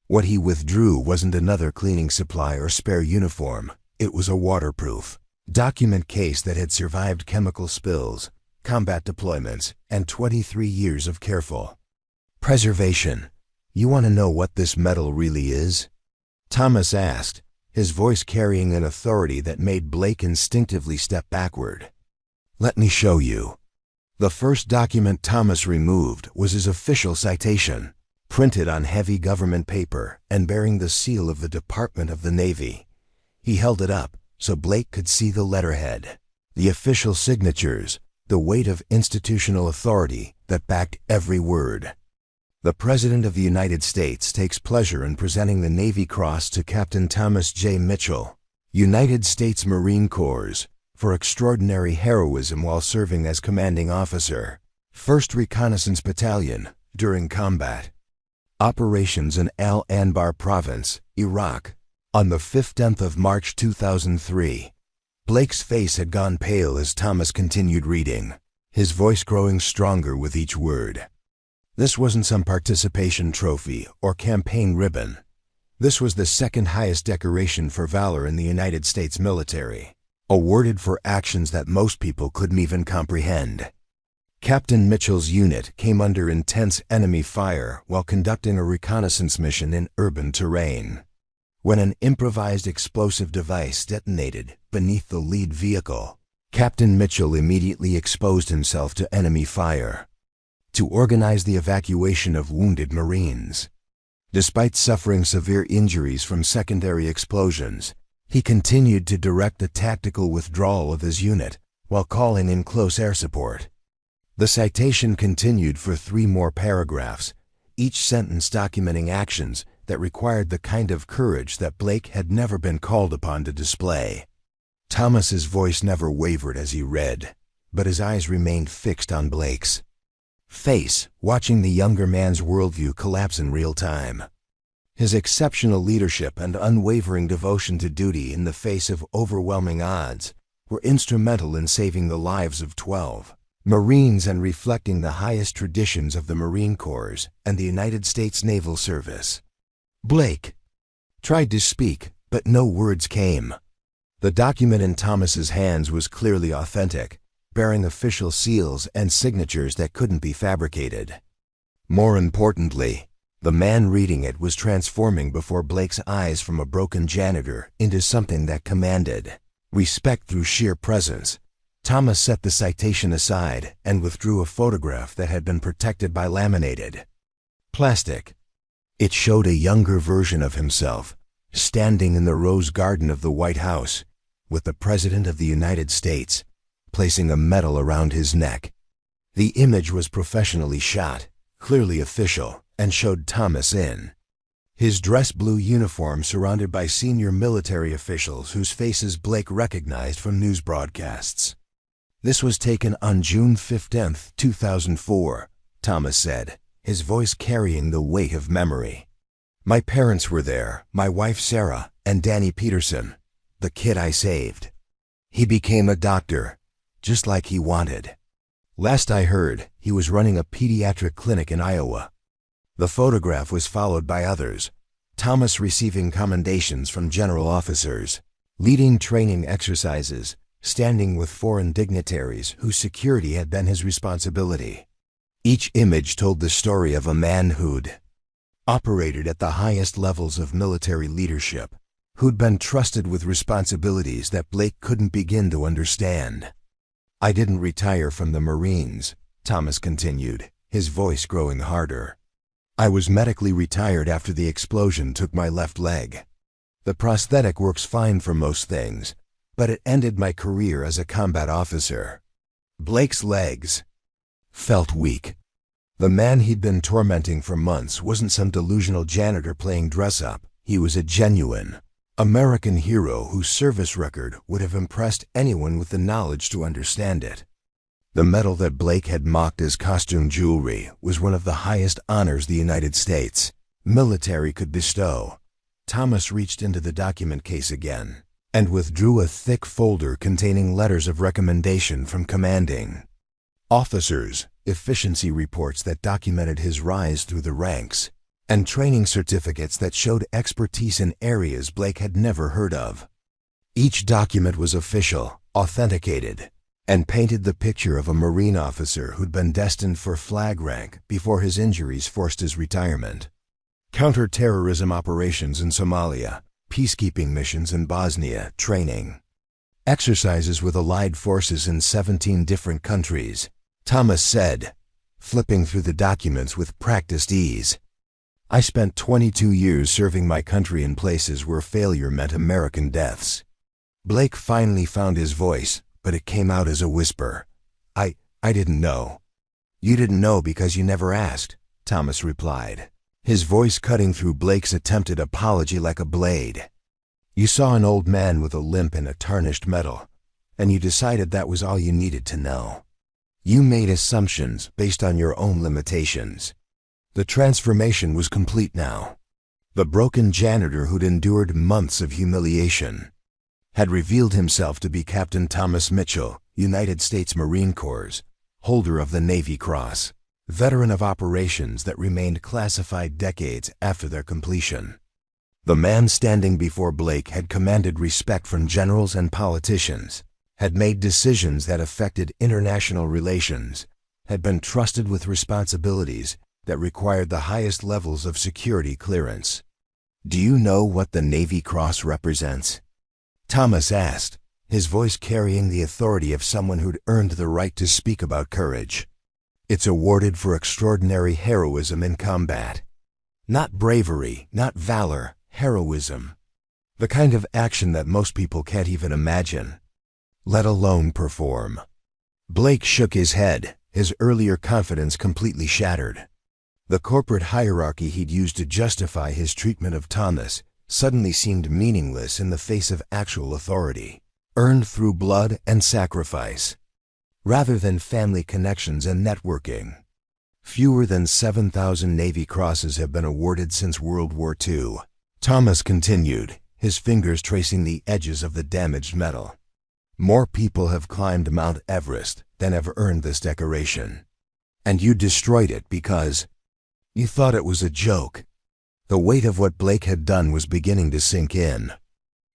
[SPEAKER 1] What he withdrew wasn't another cleaning supply or spare uniform. It was a waterproof document case that had survived chemical spills, combat deployments, and 23 years of careful preservation. "You want to know what this medal really is?" Thomas asked, his voice carrying an authority that made Blake instinctively step backward. "Let me show you." The first document Thomas removed was his official citation, printed on heavy government paper and bearing the seal of the Department of the Navy. He held it up so Blake could see the letterhead, the official signatures, the weight of institutional authority that backed every word. "The President of the United States takes pleasure in presenting the Navy Cross to Captain Thomas J. Mitchell, United States Marine Corps, for extraordinary heroism while serving as commanding officer, 1st Reconnaissance Battalion, during combat operations in Al Anbar Province, Iraq, on the 15th of March 2003. Blake's face had gone pale as Thomas continued reading, his voice growing stronger with each word. This wasn't some participation trophy or campaign ribbon. This was the second highest decoration for valor in the United States military, awarded for actions that most people couldn't even comprehend. Captain Mitchell's unit came under intense enemy fire while conducting a reconnaissance mission in urban terrain, when an improvised explosive device detonated beneath the lead vehicle. Captain Mitchell immediately exposed himself to enemy fire to organize the evacuation of wounded Marines. Despite suffering severe injuries from secondary explosions, he continued to direct the tactical withdrawal of his unit while calling in close air support. The citation continued for 3 more paragraphs, each sentence documenting actions that required the kind of courage that Blake had never been called upon to display. Thomas's voice never wavered as he read, but his eyes remained fixed on Blake's face, watching the younger man's worldview collapse in real time. His exceptional leadership and unwavering devotion to duty in the face of overwhelming odds were instrumental in saving the lives of 12 Marines and reflecting the highest traditions of the Marine Corps and the United States Naval Service. Blake tried to speak, but no words came. The document in Thomas's hands was clearly authentic, bearing official seals and signatures that couldn't be fabricated. More importantly, The man reading it was transforming before Blake's eyes from a broken janitor into something that commanded respect through sheer presence. Thomas set the citation aside and withdrew a photograph that had been protected by laminated plastic. It showed a younger version of himself, standing in the rose garden of the White House, with the President of the United States placing a medal around his neck. The image was professionally shot, clearly official, and showed Thomas in his dress blue uniform surrounded by senior military officials whose faces Blake recognized from news broadcasts. This was taken on June 15, 2004, Thomas said, his voice carrying the weight of memory. My parents were there, my wife Sarah, and Danny Peterson, the kid I saved. He became a doctor, just like he wanted. Last I heard, he was running a pediatric clinic in Iowa. The photograph was followed by others, Thomas receiving commendations from general officers, leading training exercises, standing with foreign dignitaries whose security had been his responsibility. Each image told the story of a man who'd operated at the highest levels of military leadership, who'd been trusted with responsibilities that Blake couldn't begin to understand. I didn't retire from the Marines, Thomas continued, his voice growing harder. I was medically retired after the explosion took my left leg. The prosthetic works fine for most things, but it ended my career as a combat officer. Blake's legs felt weak. The man he'd been tormenting for months wasn't some delusional janitor playing dress-up. He was a genuine American hero whose service record would have impressed anyone with the knowledge to understand it. The medal that Blake had mocked as costume jewelry was one of the highest honors the United States military could bestow. Thomas reached into the document case again and withdrew a thick folder containing letters of recommendation from commanding officers, efficiency reports that documented his rise through the ranks, and training certificates that showed expertise in areas Blake had never heard of. Each document was official, authenticated, and painted the picture of a Marine officer who'd been destined for flag rank before his injuries forced his retirement. Counter-terrorism operations in Somalia, peacekeeping missions in Bosnia, training, exercises with allied forces in 17 different countries, Thomas said, flipping through the documents with practiced ease. I spent 22 years serving my country in places where failure meant American deaths. Blake finally found his voice, but it came out as a whisper. I didn't know. You didn't know because you never asked, Thomas replied, his voice cutting through Blake's attempted apology like a blade. You saw an old man with a limp and a tarnished medal, and you decided that was all you needed to know. You made assumptions based on your own limitations. The transformation was complete now. The broken janitor who'd endured months of humiliation had revealed himself to be Captain Thomas Mitchell, United States Marine Corps, holder of the Navy Cross, veteran of operations that remained classified decades after their completion. The man standing before Blake had commanded respect from generals and politicians, had made decisions that affected international relations, had been trusted with responsibilities that required the highest levels of security clearance. Do you know what the Navy Cross represents? Thomas asked, his voice carrying the authority of someone who'd earned the right to speak about courage. It's awarded for extraordinary heroism in combat. Not bravery, not valor, heroism. The kind of action that most people can't even imagine, let alone perform. Blake shook his head, his earlier confidence completely shattered. The corporate hierarchy he'd used to justify his treatment of Thomas suddenly seemed meaningless in the face of actual authority, earned through blood and sacrifice, rather than family connections and networking. Fewer than 7,000 Navy Crosses have been awarded since World War II, Thomas continued, his fingers tracing the edges of the damaged medal. More people have climbed Mount Everest than have earned this decoration. And you destroyed it because you thought it was a joke. The weight of what Blake had done was beginning to sink in.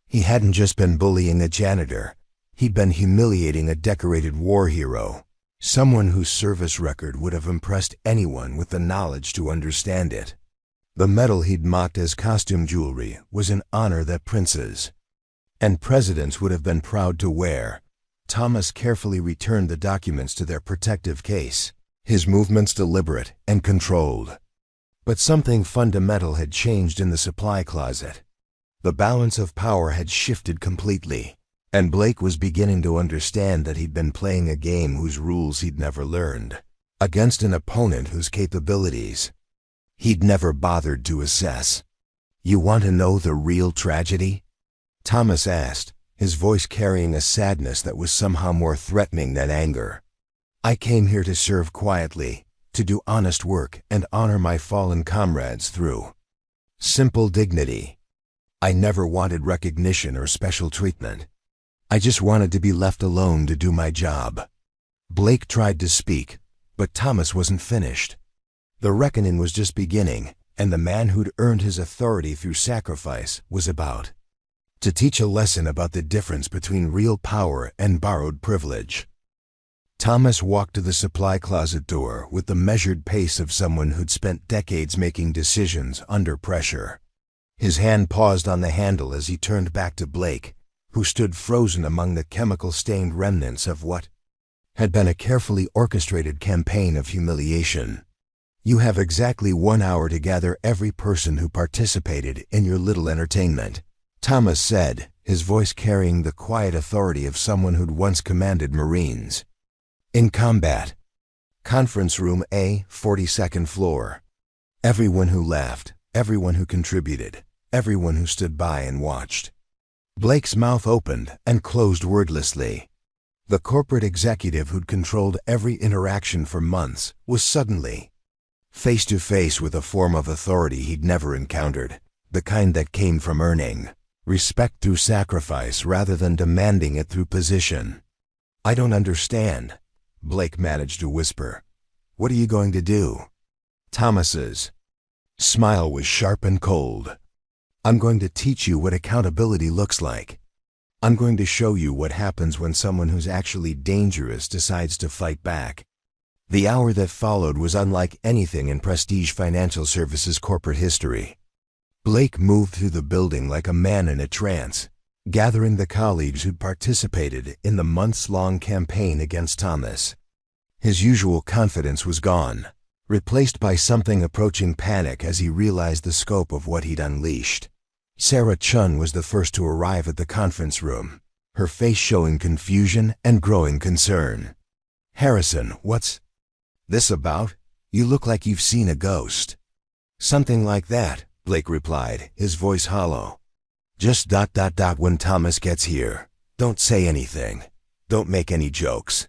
[SPEAKER 1] He hadn't just been bullying a janitor. He'd been humiliating a decorated war hero, someone whose service record would have impressed anyone with the knowledge to understand it. The medal he'd mocked as costume jewelry was an honor that princes and presidents would have been proud to wear. Thomas carefully returned the documents to their protective case, his movements deliberate and controlled. But something fundamental had changed in the supply closet. The balance of power had shifted completely, and Blake was beginning to understand that he'd been playing a game whose rules he'd never learned, against an opponent whose capabilities he'd never bothered to assess. "You want to know the real tragedy?" Thomas asked, his voice carrying a sadness that was somehow more threatening than anger. "I came here to serve quietly, to do honest work and honor my fallen comrades through simple dignity. I never wanted recognition or special treatment. I just wanted to be left alone to do my job." Blake tried to speak, but Thomas wasn't finished. The reckoning was just beginning, and the man who'd earned his authority through sacrifice was about to teach a lesson about the difference between real power and borrowed privilege. Thomas walked to the supply closet door with the measured pace of someone who'd spent decades making decisions under pressure. His hand paused on the handle as he turned back to Blake, who stood frozen among the chemical-stained remnants of what had been a carefully orchestrated campaign of humiliation. "You have exactly 1 hour to gather every person who participated in your little entertainment," Thomas said, his voice carrying the quiet authority of someone who'd once commanded Marines. "In combat. Conference room A, 42nd floor. Everyone who laughed, everyone who contributed, everyone who stood by and watched." Blake's mouth opened and closed wordlessly. The corporate executive who'd controlled every interaction for months was suddenly face to face with a form of authority he'd never encountered, the kind that came from earning respect through sacrifice rather than demanding it through position. "I don't understand," Blake managed to whisper. "What are you going to do?" Thomas's smile was sharp and cold. "I'm going to teach you what accountability looks like. I'm going to show you what happens when someone who's actually dangerous decides to fight back." The hour that followed was unlike anything in Prestige Financial Services corporate history. Blake moved through the building like a man in a trance, gathering the colleagues who'd participated in the months-long campaign against Thomas. His usual confidence was gone, replaced by something approaching panic as he realized the scope of what he'd unleashed. Sarah Chun was the first to arrive at the conference room, her face showing confusion and growing concern. "Harrison, what's this about? You look like you've seen a ghost." "Something like that," Blake replied, his voice hollow. "Just ... when Thomas gets here, don't say anything. Don't make any jokes.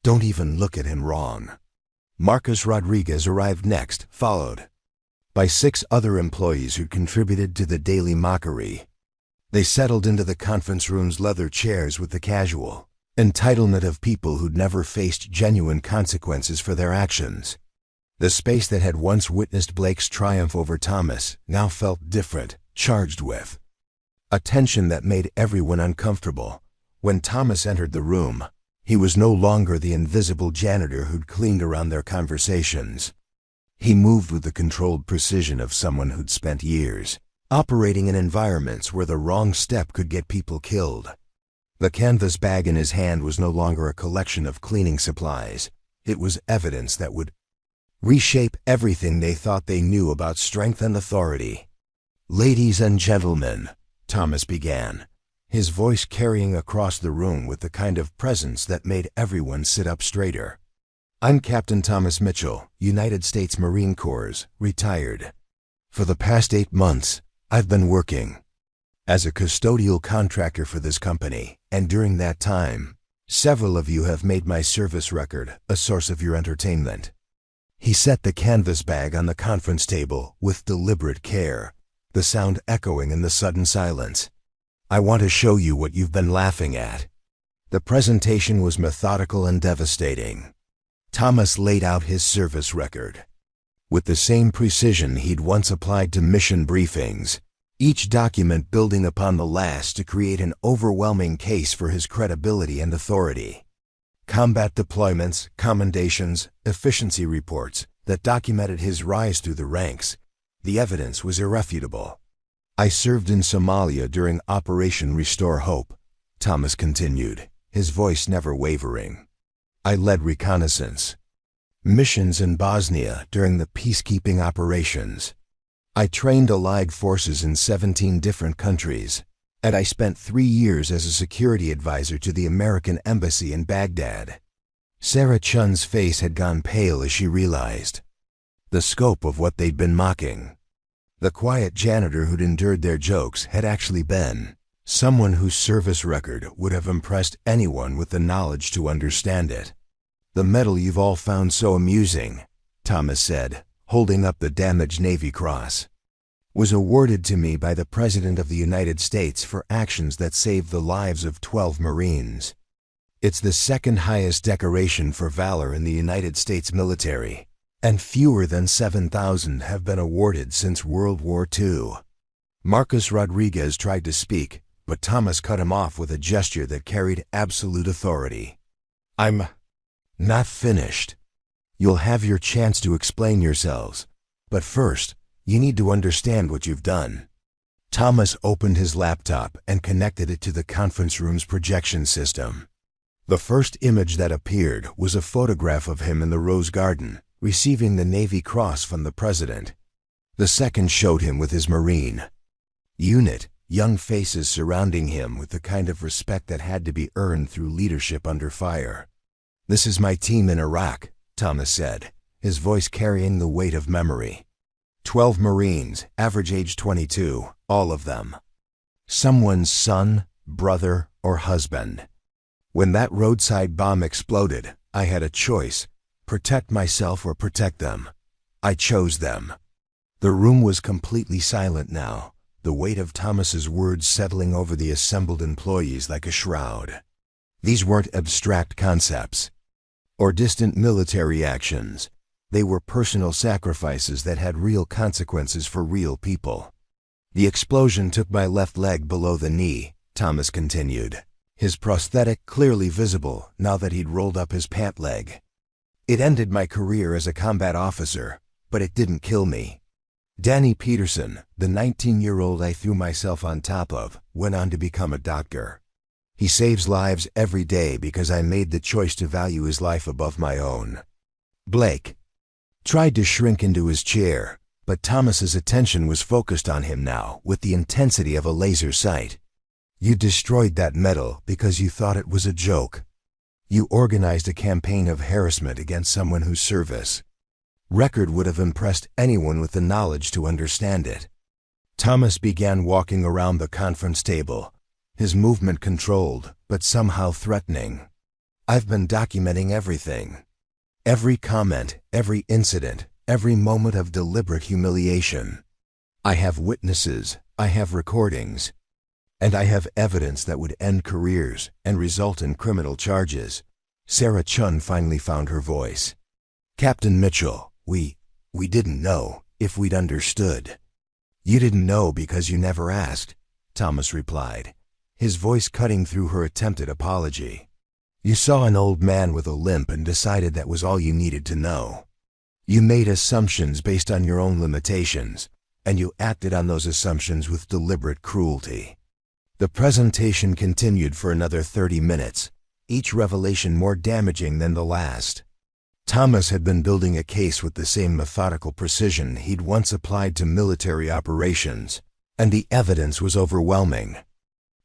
[SPEAKER 1] Don't even look at him wrong." Marcus Rodriguez arrived next, followed by 6 other employees who contributed to the daily mockery. They settled into the conference room's leather chairs with the casual entitlement of people who'd never faced genuine consequences for their actions. The space that had once witnessed Blake's triumph over Thomas now felt different, charged with a tension that made everyone uncomfortable. When Thomas entered the room, he was no longer the invisible janitor who'd cleaned around their conversations. He moved with the controlled precision of someone who'd spent years operating in environments where the wrong step could get people killed. The canvas bag in his hand was no longer a collection of cleaning supplies. It was evidence that would reshape everything they thought they knew about strength and authority. "Ladies and gentlemen," Thomas began, his voice carrying across the room with the kind of presence that made everyone sit up straighter. "I'm Captain Thomas Mitchell, United States Marine Corps, retired. For the past 8 months, I've been working as a custodial contractor for this company, and during that time, several of you have made my service record a source of your entertainment." He set the canvas bag on the conference table with deliberate care, the sound echoing in the sudden silence. "I want to show you what you've been laughing at." The presentation was methodical and devastating. Thomas laid out his service record with the same precision he'd once applied to mission briefings, each document building upon the last to create an overwhelming case for his credibility and authority. Combat deployments, commendations, efficiency reports that documented his rise through the ranks, The evidence was irrefutable. I served in Somalia during Operation Restore Hope, Thomas continued, his voice never wavering. I led reconnaissance missions in Bosnia during the peacekeeping operations. I trained Allied forces in 17 different countries, and I spent 3 years as a security advisor to the American embassy in Baghdad. Sarah Chun's face had gone pale as she realized the scope of what they'd been mocking. The quiet janitor who'd endured their jokes had actually been someone whose service record would have impressed anyone with the knowledge to understand it. The medal you've all found so amusing, Thomas said, holding up the damaged Navy Cross, was awarded to me by the President of the United States for actions that saved the lives of 12 Marines. It's the second highest decoration for valor in the United States military, and fewer than 7,000 have been awarded since World War II. Marcus Rodriguez tried to speak, but Thomas cut him off with a gesture that carried absolute authority. I'm not finished. You'll have your chance to explain yourselves, but first, you need to understand what you've done. Thomas opened his laptop and connected it to the conference room's projection system. The first image that appeared was a photograph of him in the Rose Garden, receiving the Navy Cross from the President. The second showed him with his Marine unit, young faces surrounding him with the kind of respect that had to be earned through leadership under fire. This is my team in Iraq, Thomas said, his voice carrying the weight of memory. 12 Marines, average age 22, all of them. Someone's son, brother, or husband. When that roadside bomb exploded, I had a choice: protect myself or protect them. I chose them. The room was completely silent now, the weight of Thomas's words settling over the assembled employees like a shroud. These weren't abstract concepts or distant military actions. They were personal sacrifices that had real consequences for real people. The explosion took my left leg below the knee, Thomas continued, his prosthetic clearly visible now that he'd rolled up his pant leg. It ended my career as a combat officer, but it didn't kill me. Danny Peterson, the 19-year-old I threw myself on top of, went on to become a doctor. He saves lives every day because I made the choice to value his life above my own. Blake tried to shrink into his chair, but Thomas's attention was focused on him now with the intensity of a laser sight. You destroyed that medal because you thought it was a joke. You organized a campaign of harassment against someone whose service record would have impressed anyone with the knowledge to understand it. Thomas began walking around the conference table, his movement controlled, but somehow threatening. I've been documenting everything. Every comment, every incident, every moment of deliberate humiliation. I have witnesses, I have recordings, and I have evidence that would end careers and result in criminal charges. Sarah Chun finally found her voice. Captain Mitchell, we didn't know if we'd understood. You didn't know because you never asked, Thomas replied, his voice cutting through her attempted apology. You saw an old man with a limp and decided that was all you needed to know. You made assumptions based on your own limitations, and you acted on those assumptions with deliberate cruelty. The presentation continued for another 30 minutes, each revelation more damaging than the last. Thomas had been building a case with the same methodical precision he'd once applied to military operations, and the evidence was overwhelming.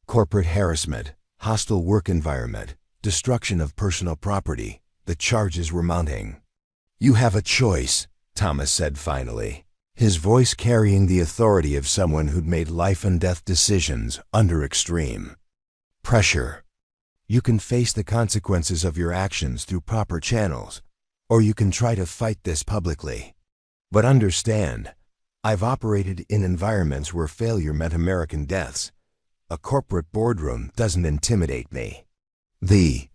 [SPEAKER 1] Corporate harassment, hostile work environment, destruction of personal property, the charges were mounting. You have a choice, Thomas said finally, his voice carrying the authority of someone who'd made life and death decisions under extreme pressure. You can face the consequences of your actions through proper channels, or you can try to fight this publicly. But understand, I've operated in environments where failure meant American deaths. A corporate boardroom doesn't intimidate me. The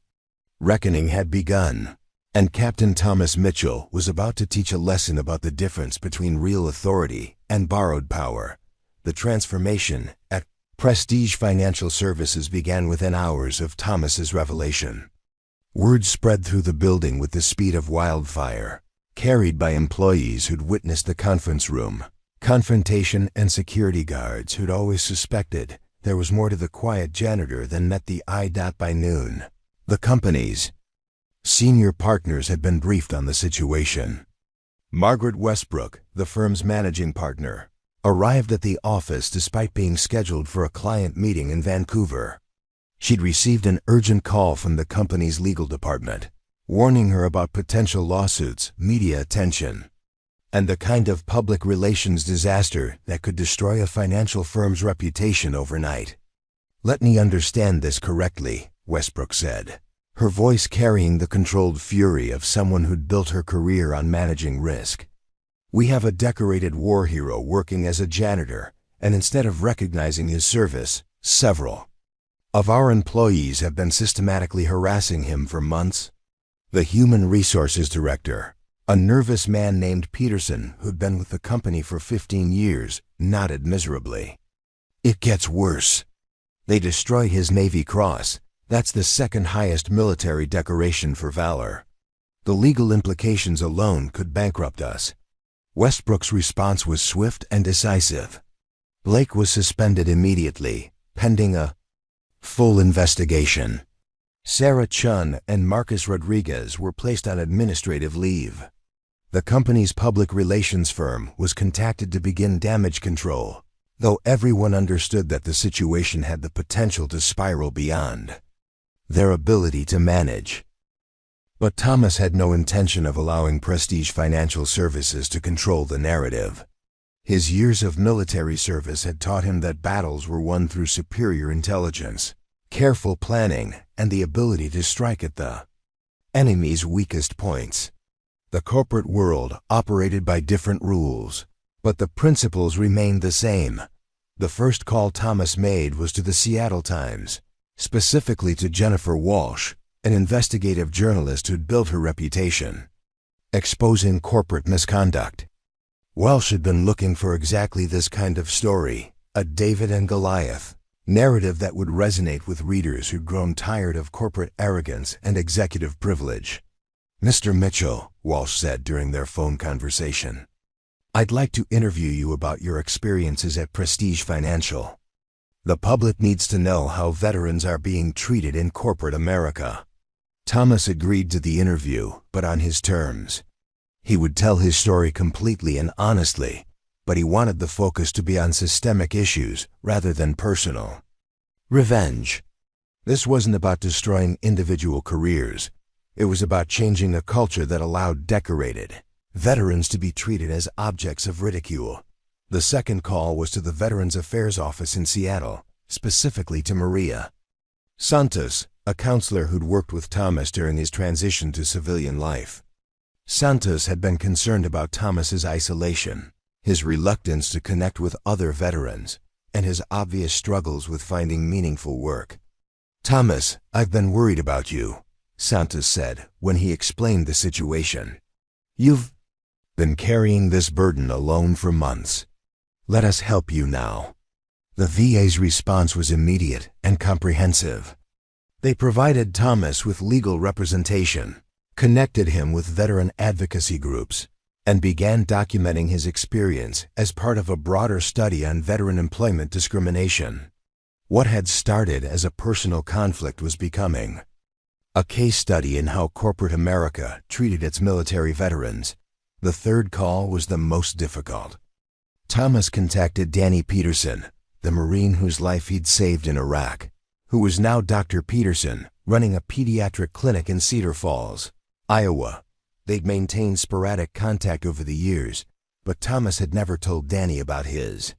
[SPEAKER 1] reckoning had begun, and Captain Thomas Mitchell was about to teach a lesson about the difference between real authority and borrowed power. The transformation at Prestige Financial Services began within hours of Thomas's revelation. Word spread through the building with the speed of wildfire, carried by employees who'd witnessed the conference room Confrontation and security guards who'd always suspected there was more to the quiet janitor than met the eye. By noon, the company's senior partners had been briefed on the situation. Margaret Westbrook, the firm's managing partner, arrived at the office despite being scheduled for a client meeting in Vancouver. She'd received an urgent call from the company's legal department, warning her about potential lawsuits, media attention, and the kind of public relations disaster that could destroy a financial firm's reputation overnight. "Let me understand this correctly," Westbrook said, her voice carrying the controlled fury of someone who'd built her career on managing risk. "We have a decorated war hero working as a janitor, and instead of recognizing his service, several of our employees have been systematically harassing him for months." The human resources director, a nervous man named Peterson who'd been with the company for 15 years, nodded miserably. "It gets worse. They destroy his Navy Cross. That's the second highest military decoration for valor. The legal implications alone could bankrupt us." Westbrook's response was swift and decisive. Blake was suspended immediately, pending a full investigation. Sarah Chun and Marcus Rodriguez were placed on administrative leave. The company's public relations firm was contacted to begin damage control, though everyone understood that the situation had the potential to spiral beyond their ability to manage. But Thomas had no intention of allowing Prestige Financial Services to control the narrative. His years of military service had taught him that battles were won through superior intelligence, careful planning, and the ability to strike at the enemy's weakest points. The corporate world operated by different rules, but the principles remained the same. The first call Thomas made was to the Seattle Times, specifically to Jennifer Walsh, an investigative journalist who'd built her reputation exposing corporate misconduct. Walsh had been looking for exactly this kind of story, a David and Goliath narrative that would resonate with readers who'd grown tired of corporate arrogance and executive privilege. "Mr. Mitchell," Walsh said during their phone conversation, "I'd like to interview you about your experiences at Prestige Financial. The public needs to know how veterans are being treated in corporate America." Thomas agreed to the interview, but on his terms. He would tell his story completely and honestly, but he wanted the focus to be on systemic issues rather than personal revenge. This wasn't about destroying individual careers. It was about changing a culture that allowed decorated veterans to be treated as objects of ridicule. The second call was to the Veterans Affairs Office in Seattle, specifically to Maria Santos, a counselor who'd worked with Thomas during his transition to civilian life. Santos had been concerned about Thomas's isolation, his reluctance to connect with other veterans, and his obvious struggles with finding meaningful work. "Thomas, I've been worried about you," Santos said when he explained the situation. "You've been carrying this burden alone for months. Let us help you now." The VA's response was immediate and comprehensive. They provided Thomas with legal representation, connected him with veteran advocacy groups, and began documenting his experience as part of a broader study on veteran employment discrimination. What had started as a personal conflict was becoming a case study in how corporate America treated its military veterans. The third call was the most difficult. Thomas contacted Danny Peterson, the Marine whose life he'd saved in Iraq, who was now Dr. Peterson, running a pediatric clinic in Cedar Falls, Iowa. They'd maintained sporadic contact over the years, but Thomas had never told Danny about his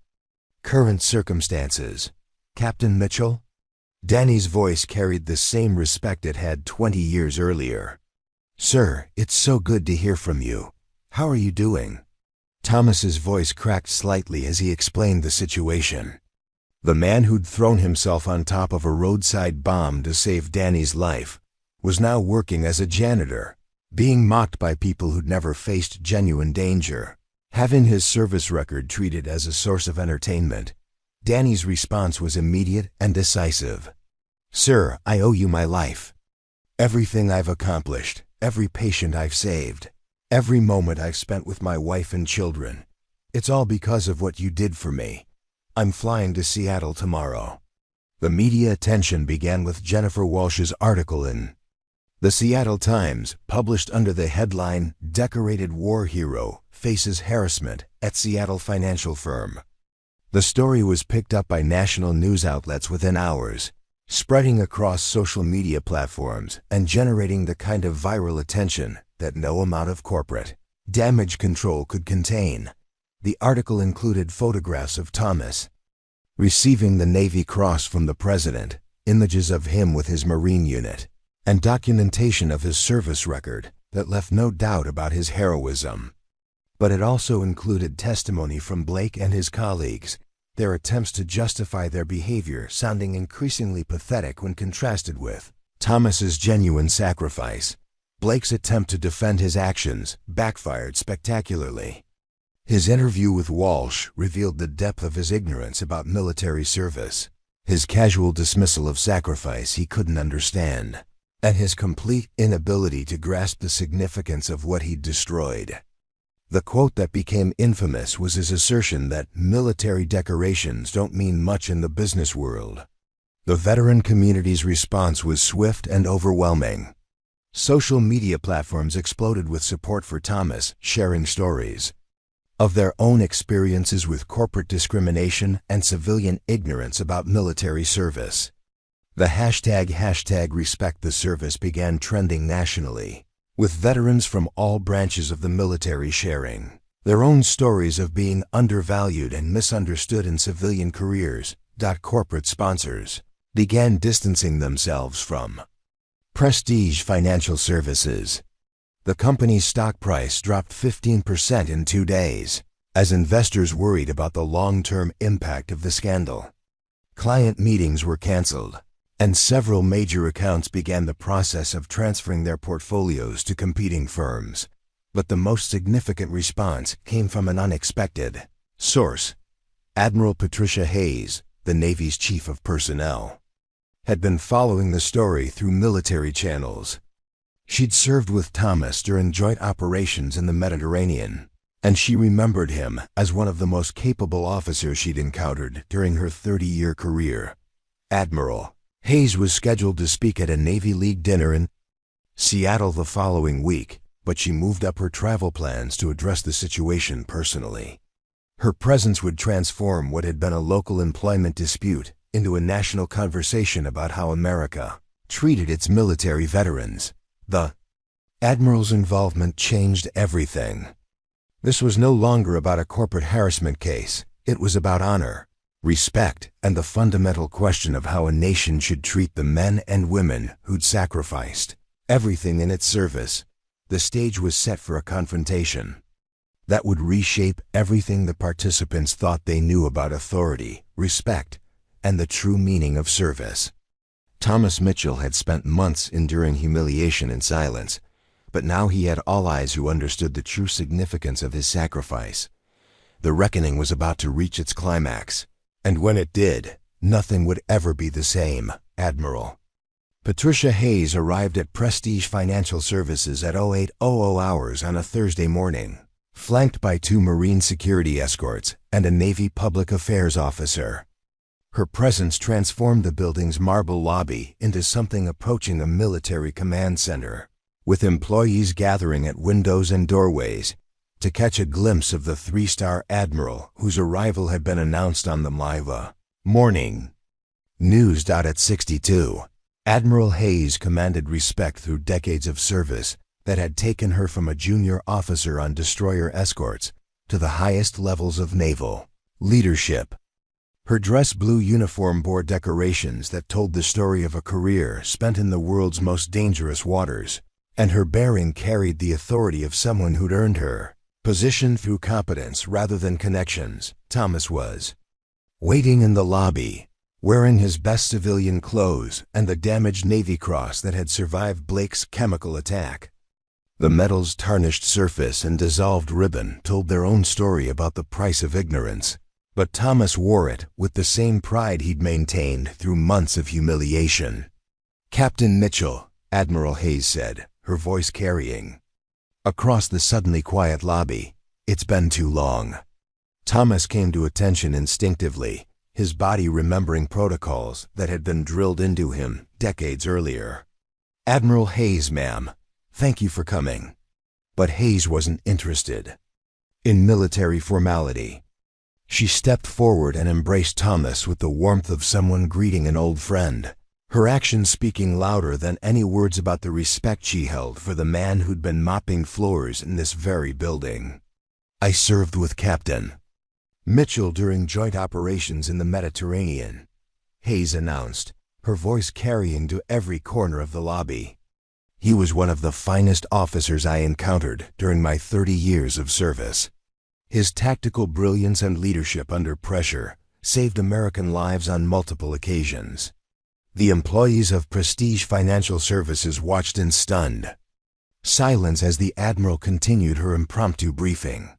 [SPEAKER 1] current circumstances. "Captain Mitchell?" Danny's voice carried the same respect it had 20 years earlier. "Sir, it's so good to hear from you. How are you doing?" Thomas's voice cracked slightly as he explained the situation. The man who'd thrown himself on top of a roadside bomb to save Danny's life was now working as a janitor, being mocked by people who'd never faced genuine danger. Having his service record treated as a source of entertainment, Danny's response was immediate and decisive. "Sir, I owe you my life. Everything I've accomplished, every patient I've saved, every moment I've spent with my wife and children. "It's all because of what you did for me. I'm flying to Seattle tomorrow." The media attention began with Jennifer Walsh's article in the Seattle Times, published under the headline, "Decorated War Hero Faces Harassment at Seattle Financial Firm." The story was picked up by national news outlets within hours, spreading across social media platforms and generating the kind of viral attention that no amount of corporate damage control could contain. The article included photographs of Thomas receiving the Navy Cross from the President, images of him with his Marine unit, and documentation of his service record that left no doubt about his heroism. But it also included testimony from Blake and his colleagues, their attempts to justify their behavior sounding increasingly pathetic when contrasted with Thomas's genuine sacrifice. Blake's attempt to defend his actions backfired spectacularly. His interview with Walsh revealed the depth of his ignorance about military service, his casual dismissal of sacrifice he couldn't understand, and his complete inability to grasp the significance of what he'd destroyed. The quote that became infamous was his assertion that military decorations don't mean much in the business world. The veteran community's response was swift and overwhelming. Social media platforms exploded with support for Thomas, sharing stories of their own experiences with corporate discrimination and civilian ignorance about military service. The hashtag Respect the Service began trending nationally, with veterans from all branches of the military sharing their own stories of being undervalued and misunderstood in civilian careers. Corporate sponsors began distancing themselves from Prestige Financial Services. The company's stock price dropped 15% in 2 days, as investors worried about the long-term impact of the scandal. Client meetings were canceled, and several major accounts began the process of transferring their portfolios to competing firms. But the most significant response came from an unexpected source. Admiral Patricia Hayes, the Navy's chief of personnel, had been following the story through military channels. She'd served with Thomas during joint operations in the Mediterranean, and she remembered him as one of the most capable officers she'd encountered during her 30-year career. Admiral Hayes was scheduled to speak at a Navy League dinner in Seattle the following week, but she moved up her travel plans to address the situation personally. Her presence would transform what had been a local employment dispute into a national conversation about how America treated its military veterans. The Admiral's involvement changed everything. This was no longer about a corporate harassment case. It was about honor, respect, and the fundamental question of how a nation should treat the men and women who'd sacrificed everything in its service. The stage was set for a confrontation that would reshape everything the participants thought they knew about authority, respect, and the true meaning of service. Thomas Mitchell had spent months enduring humiliation in silence, but now he had all eyes who understood the true significance of his sacrifice. The reckoning was about to reach its climax, and when it did, nothing would ever be the same. Admiral Patricia Hayes arrived at Prestige Financial Services at 08:00 hours on a Thursday morning, flanked by 2 Marine security escorts and a Navy public affairs officer. Her presence transformed the building's marble lobby into something approaching a military command center, with employees gathering at windows and doorways to catch a glimpse of the 3-star admiral whose arrival had been announced on the live morning news. At 62, Admiral Hayes commanded respect through decades of service that had taken her from a junior officer on destroyer escorts to the highest levels of naval leadership. Her dress blue uniform bore decorations that told the story of a career spent in the world's most dangerous waters, and her bearing carried the authority of someone who'd earned her position through competence rather than connections. Thomas was waiting in the lobby, wearing his best civilian clothes and the damaged Navy Cross that had survived Blake's chemical attack. The medal's tarnished surface and dissolved ribbon told their own story about the price of ignorance. But Thomas wore it with the same pride he'd maintained through months of humiliation. "Captain Mitchell," Admiral Hayes said, her voice carrying across the suddenly quiet lobby, "it's been too long. Thomas came to attention instinctively, his body remembering protocols that had been drilled into him decades earlier. "Admiral Hayes, ma'am. Thank you for coming." But Hayes wasn't interested in military formality. She stepped forward and embraced Thomas with the warmth of someone greeting an old friend, her actions speaking louder than any words about the respect she held for the man who'd been mopping floors in this very building. "I served with Captain Mitchell during joint operations in the Mediterranean," Hayes announced, her voice carrying to every corner of the lobby. "He was one of the finest officers I encountered during my 30 years of service. His tactical brilliance and leadership under pressure saved American lives on multiple occasions." The employees of Prestige Financial Services watched in stunned silence as the Admiral continued her impromptu briefing.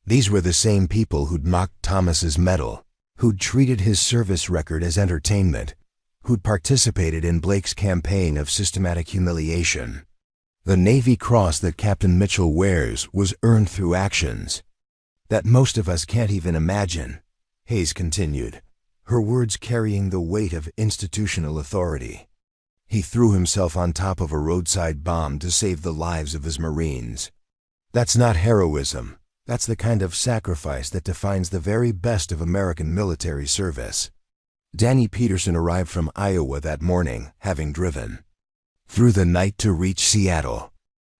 [SPEAKER 1] These were the same people who'd mocked Thomas's medal, who'd treated his service record as entertainment, who'd participated in Blake's campaign of systematic humiliation. The Navy Cross that Captain Mitchell wears was earned through actions that most of us can't even imagine, Hayes continued, her words carrying the weight of institutional authority. "He threw himself on top of a roadside bomb to save the lives of his Marines. That's not heroism. That's the kind of sacrifice that defines the very best of American military service." Danny Peterson arrived from Iowa that morning, having driven through the night to reach Seattle.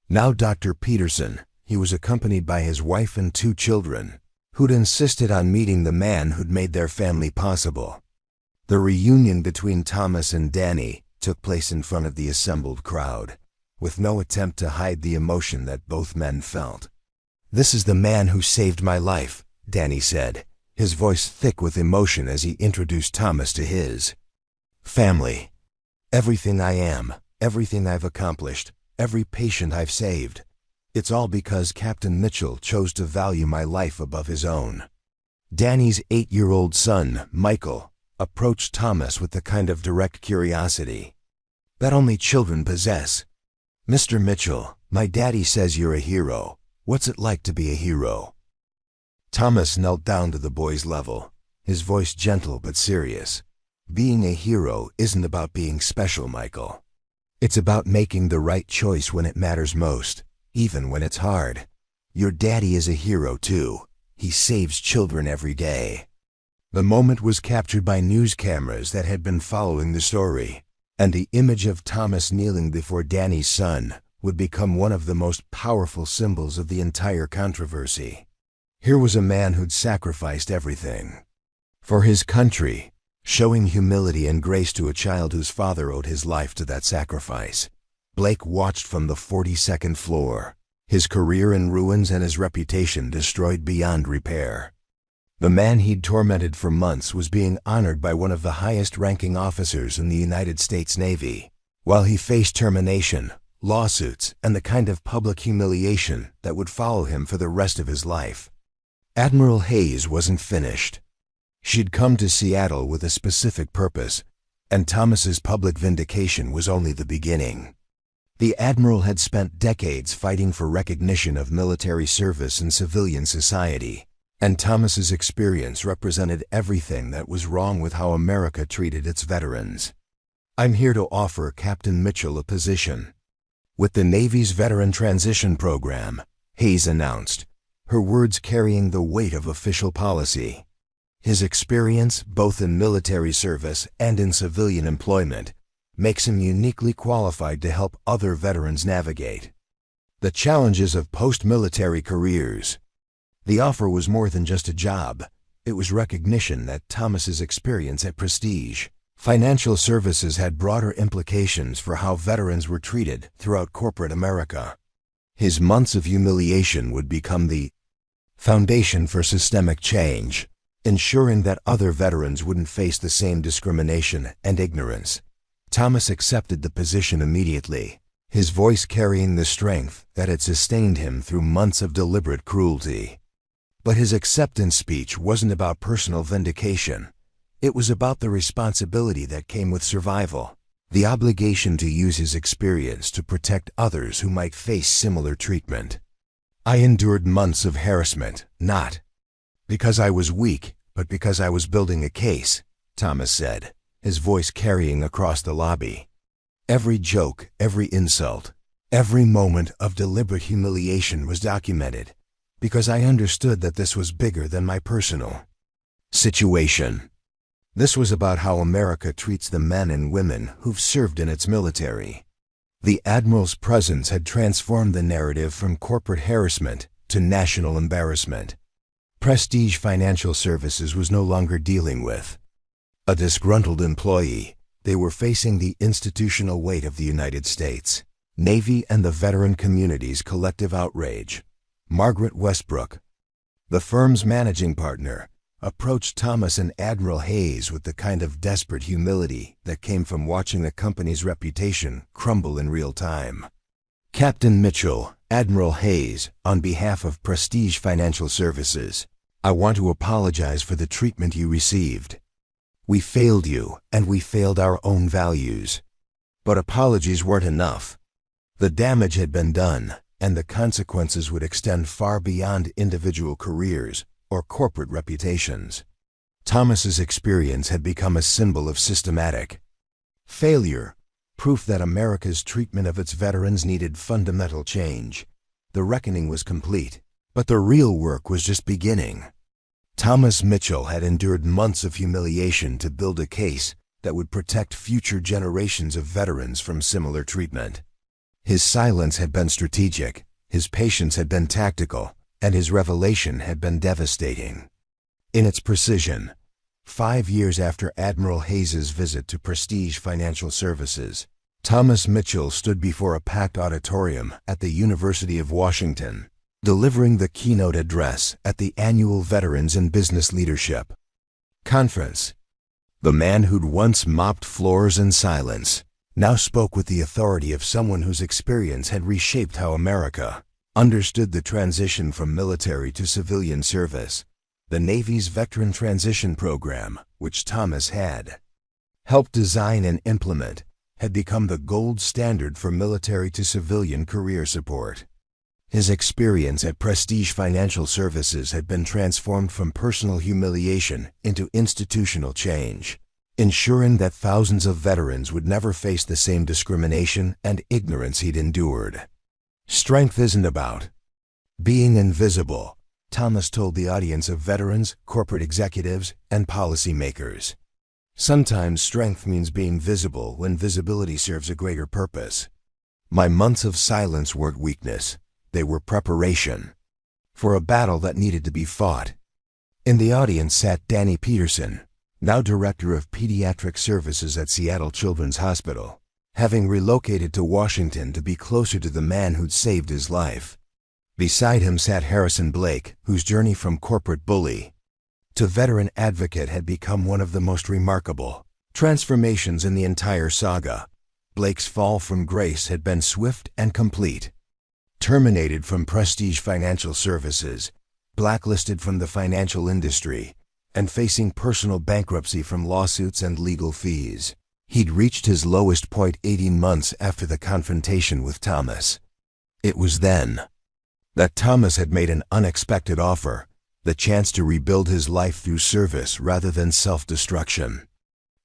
[SPEAKER 1] Now Dr. Peterson, he was accompanied by his wife and 2 children, who'd insisted on meeting the man who'd made their family possible. The reunion between Thomas and Danny took place in front of the assembled crowd, with no attempt to hide the emotion that both men felt. "This is the man who saved my life," Danny said, his voice thick with emotion as he introduced Thomas to his family. "Everything I am, everything I've accomplished, every patient I've saved, it's all because Captain Mitchell chose to value my life above his own." Danny's 8-year-old son, Michael, approached Thomas with the kind of direct curiosity that only children possess. "Mr. Mitchell, my daddy says you're a hero. What's it like to be a hero?" Thomas knelt down to the boy's level, his voice gentle but serious. "Being a hero isn't about being special, Michael. It's about making the right choice when it matters most, even when it's hard. Your daddy is a hero too. He saves children every day." The moment was captured by news cameras that had been following the story, and the image of Thomas kneeling before Danny's son would become one of the most powerful symbols of the entire controversy. Here was a man who'd sacrificed everything for his country, showing humility and grace to a child whose father owed his life to that sacrifice. Blake watched from the 42nd floor, his career in ruins and his reputation destroyed beyond repair. The man he'd tormented for months was being honored by one of the highest-ranking officers in the United States Navy, while he faced termination, lawsuits, and the kind of public humiliation that would follow him for the rest of his life. Admiral Hayes wasn't finished. She'd come to Seattle with a specific purpose, and Thomas's public vindication was only the beginning. The Admiral had spent decades fighting for recognition of military service in civilian society, and Thomas's experience represented everything that was wrong with how America treated its veterans. "I'm here to offer Captain Mitchell a position with the Navy's Veteran Transition Program," Hayes announced, her words carrying the weight of official policy. His experience, both in military service and in civilian employment, makes him uniquely qualified to help other veterans navigate the challenges of post-military careers. The offer was more than just a job. It was recognition that Thomas's experience at Prestige Financial Services had broader implications for how veterans were treated throughout corporate America. His months of humiliation would become the foundation for systemic change, ensuring that other veterans wouldn't face the same discrimination and ignorance. Thomas accepted the position immediately, his voice carrying the strength that had sustained him through months of deliberate cruelty. But his acceptance speech wasn't about personal vindication. It was about the responsibility that came with survival, the obligation to use his experience to protect others who might face similar treatment. "I endured months of harassment, not Because I was weak, but because I was building a case, Thomas said, his voice carrying across the lobby. Every joke, every insult, every moment of deliberate humiliation was documented, because I understood that this was bigger than my personal situation. This was about how America treats the men and women who've served in its military. The Admiral's presence had transformed the narrative from corporate harassment to national embarrassment. Prestige Financial Services was no longer dealing with a disgruntled employee. They were facing the institutional weight of the United States Navy and the veteran community's collective outrage. Margaret Westbrook, the firm's managing partner, approached Thomas and Admiral Hayes with the kind of desperate humility that came from watching the company's reputation crumble in real time. Captain Mitchell, Admiral Hayes, on behalf of Prestige Financial Services, I want to apologize for the treatment you received. We failed you, and we failed our own values. But apologies weren't enough. The damage had been done, and the consequences would extend far beyond individual careers or corporate reputations. Thomas's experience had become a symbol of systematic failure, proof that America's treatment of its veterans needed fundamental change. The reckoning was complete, but the real work was just beginning. Thomas Mitchell had endured months of humiliation to build a case that would protect future generations of veterans from similar treatment. His silence had been strategic, his patience had been tactical, and his revelation had been devastating. In its precision, 5 years after Admiral Hayes's visit to Prestige Financial Services, Thomas Mitchell stood before a packed auditorium at the University of Washington, delivering the keynote address at the annual Veterans in Business Leadership Conference. The man who'd once mopped floors in silence now spoke with the authority of someone whose experience had reshaped how America understood the transition from military to civilian service. The Navy's Veteran Transition Program, which Thomas had helped design and implement, had become the gold standard for military to civilian career support. His experience at Prestige Financial Services had been transformed from personal humiliation into institutional change, ensuring that thousands of veterans would never face the same discrimination and ignorance he'd endured. Strength isn't about being invisible, Thomas told the audience of veterans, corporate executives, and policymakers. Sometimes strength means being visible when visibility serves a greater purpose. My months of silence weren't weakness. They were preparation for a battle that needed to be fought. In the audience sat Danny Peterson, now Director of Pediatric Services at Seattle Children's Hospital, having relocated to Washington to be closer to the man who'd saved his life. Beside him sat Harrison Blake, whose journey from corporate bully to veteran advocate had become one of the most remarkable transformations in the entire saga. Blake's fall from grace had been swift and complete. Terminated from Prestige Financial Services, blacklisted from the financial industry, and facing personal bankruptcy from lawsuits and legal fees, he'd reached his lowest point 18 months after the confrontation with Thomas. It was then that Thomas had made an unexpected offer, the chance to rebuild his life through service rather than self-destruction.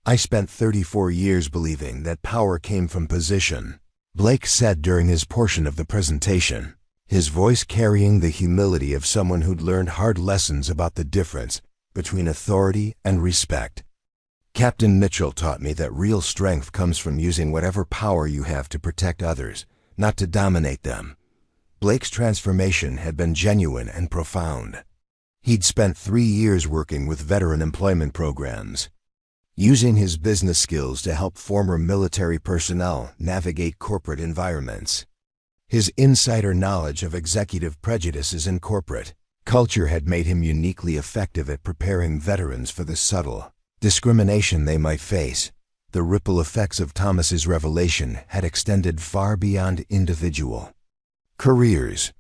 [SPEAKER 1] I spent 34 years believing that power came from position, Blake said during his portion of the presentation, his voice carrying the humility of someone who'd learned hard lessons about the difference between authority and respect. Captain Mitchell taught me that real strength comes from using whatever power you have to protect others, not to dominate them. Blake's transformation had been genuine and profound. He'd spent 3 years working with veteran employment programs, using his business skills to help former military personnel navigate corporate environments. His insider knowledge of executive prejudices in corporate culture had made him uniquely effective at preparing veterans for the subtle discrimination they might face. The ripple effects of Thomas's revelation had extended far beyond individual careers.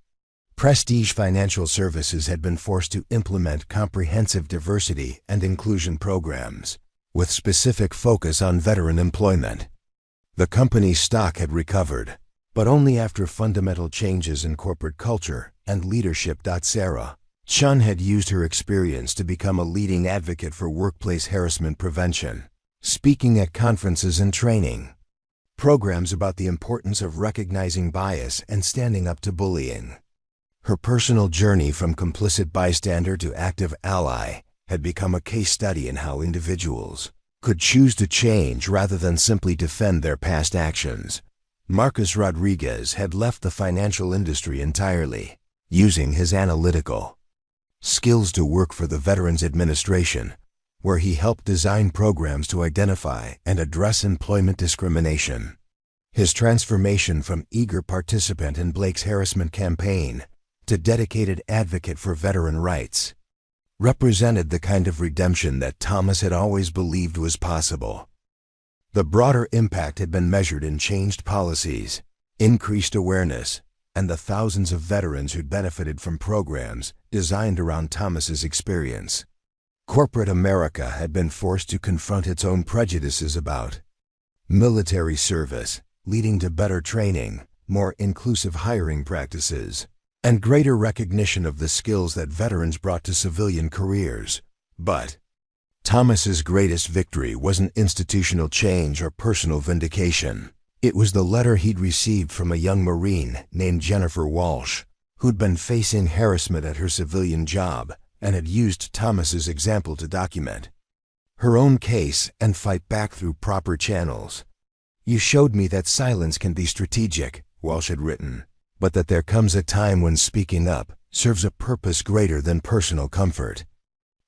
[SPEAKER 1] Prestige Financial Services had been forced to implement comprehensive diversity and inclusion programs, with specific focus on veteran employment. The company's stock had recovered, but only after fundamental changes in corporate culture and leadership. Sarah Chun had used her experience to become a leading advocate for workplace harassment prevention, speaking at conferences and training programs about the importance of recognizing bias and standing up to bullying. Her personal journey from complicit bystander to active ally had become a case study in how individuals could choose to change rather than simply defend their past actions. Marcus Rodriguez had left the financial industry entirely, using his analytical skills to work for the Veterans Administration, where he helped design programs to identify and address employment discrimination. His transformation from eager participant in Blake's harassment campaign to dedicated advocate for veteran rights represented the kind of redemption that Thomas had always believed was possible. The broader impact had been measured in changed policies, increased awareness, and the thousands of veterans who'd benefited from programs designed around Thomas's experience. Corporate America had been forced to confront its own prejudices about military service, leading to better training, more inclusive hiring practices, and greater recognition of the skills that veterans brought to civilian careers. But Thomas's greatest victory wasn't institutional change or personal vindication. It was the letter he'd received from a young Marine named Jennifer Walsh, who'd been facing harassment at her civilian job and had used Thomas's example to document her own case and fight back through proper channels. "You showed me that silence can be strategic," Walsh had written, "but that there comes a time when speaking up serves a purpose greater than personal comfort.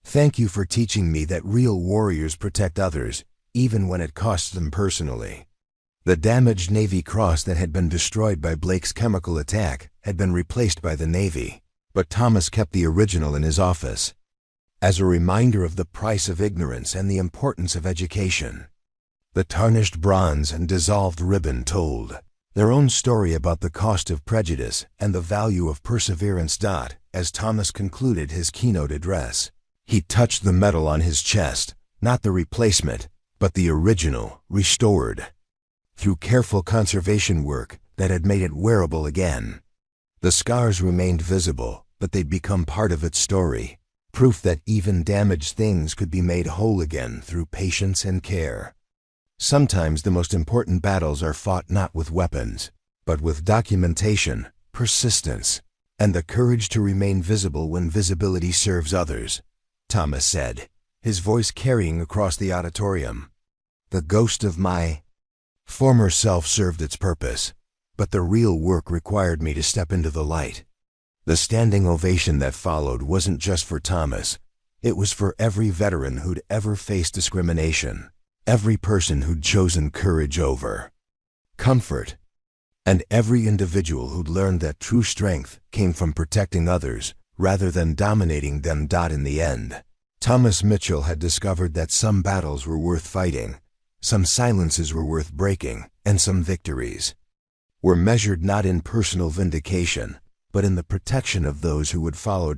[SPEAKER 1] Thank you for teaching me that real warriors protect others, even when it costs them personally." The damaged Navy Cross that had been destroyed by Blake's chemical attack had been replaced by the Navy, but Thomas kept the original in his office as a reminder of the price of ignorance and the importance of education. The tarnished bronze and dissolved ribbon told their own story about the cost of prejudice and the value of perseverance. As Thomas concluded his keynote address, he touched the metal on his chest, not the replacement, but the original, restored through careful conservation work that had made it wearable again. The scars remained visible, but they'd become part of its story, proof that even damaged things could be made whole again through patience and care. Sometimes the most important battles are fought not with weapons, but with documentation, persistence, and the courage to remain visible when visibility serves others, Thomas said, his voice carrying across the auditorium. "The ghost of my former self served its purpose, but the real work required me to step into the light." The standing ovation that followed wasn't just for Thomas. It was for every veteran who'd ever faced discrimination, every person who'd chosen courage over comfort, and every individual who'd learned that true strength came from protecting others rather than dominating them. In the end, Thomas Mitchell had discovered that some battles were worth fighting, some silences were worth breaking, and some victories were measured not in personal vindication, but in the protection of those who would follow.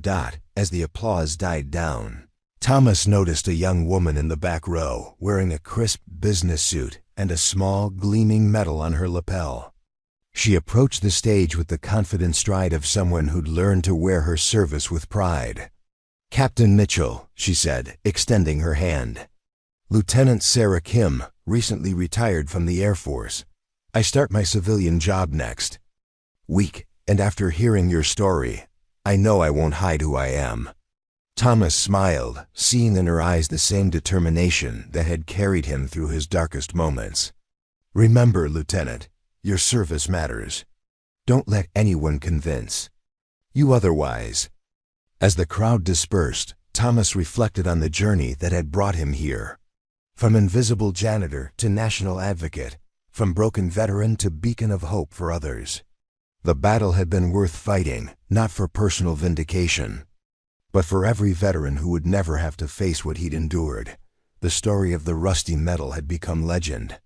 [SPEAKER 1] As the applause died down, Thomas noticed a young woman in the back row wearing a crisp business suit and a small, gleaming medal on her lapel. She approached the stage with the confident stride of someone who'd learned to wear her service with pride. "Captain Mitchell," she said, extending her hand. "Lieutenant Sarah Kim, recently retired from the Air Force. I start my civilian job next week, and after hearing your story, I know I won't hide who I am." Thomas smiled, seeing in her eyes the same determination that had carried him through his darkest moments. "Remember, Lieutenant, your service matters. Don't let anyone convince you otherwise." As the crowd dispersed, Thomas reflected on the journey that had brought him here. From invisible janitor to national advocate, from broken veteran to beacon of hope for others. The battle had been worth fighting, not for personal vindication, but for every veteran who would never have to face what he'd endured. The story of the rusty metal had become legend,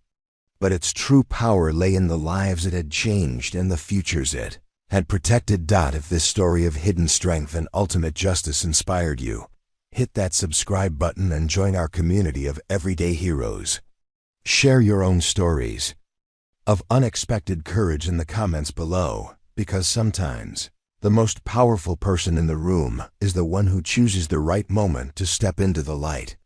[SPEAKER 1] but its true power lay in the lives it had changed and the futures it had protected. If this story of hidden strength and ultimate justice inspired you, hit that subscribe button and join our community of everyday heroes. Share your own stories of unexpected courage in the comments below, because sometimes The most powerful person in the room is the one who chooses the right moment to step into the light.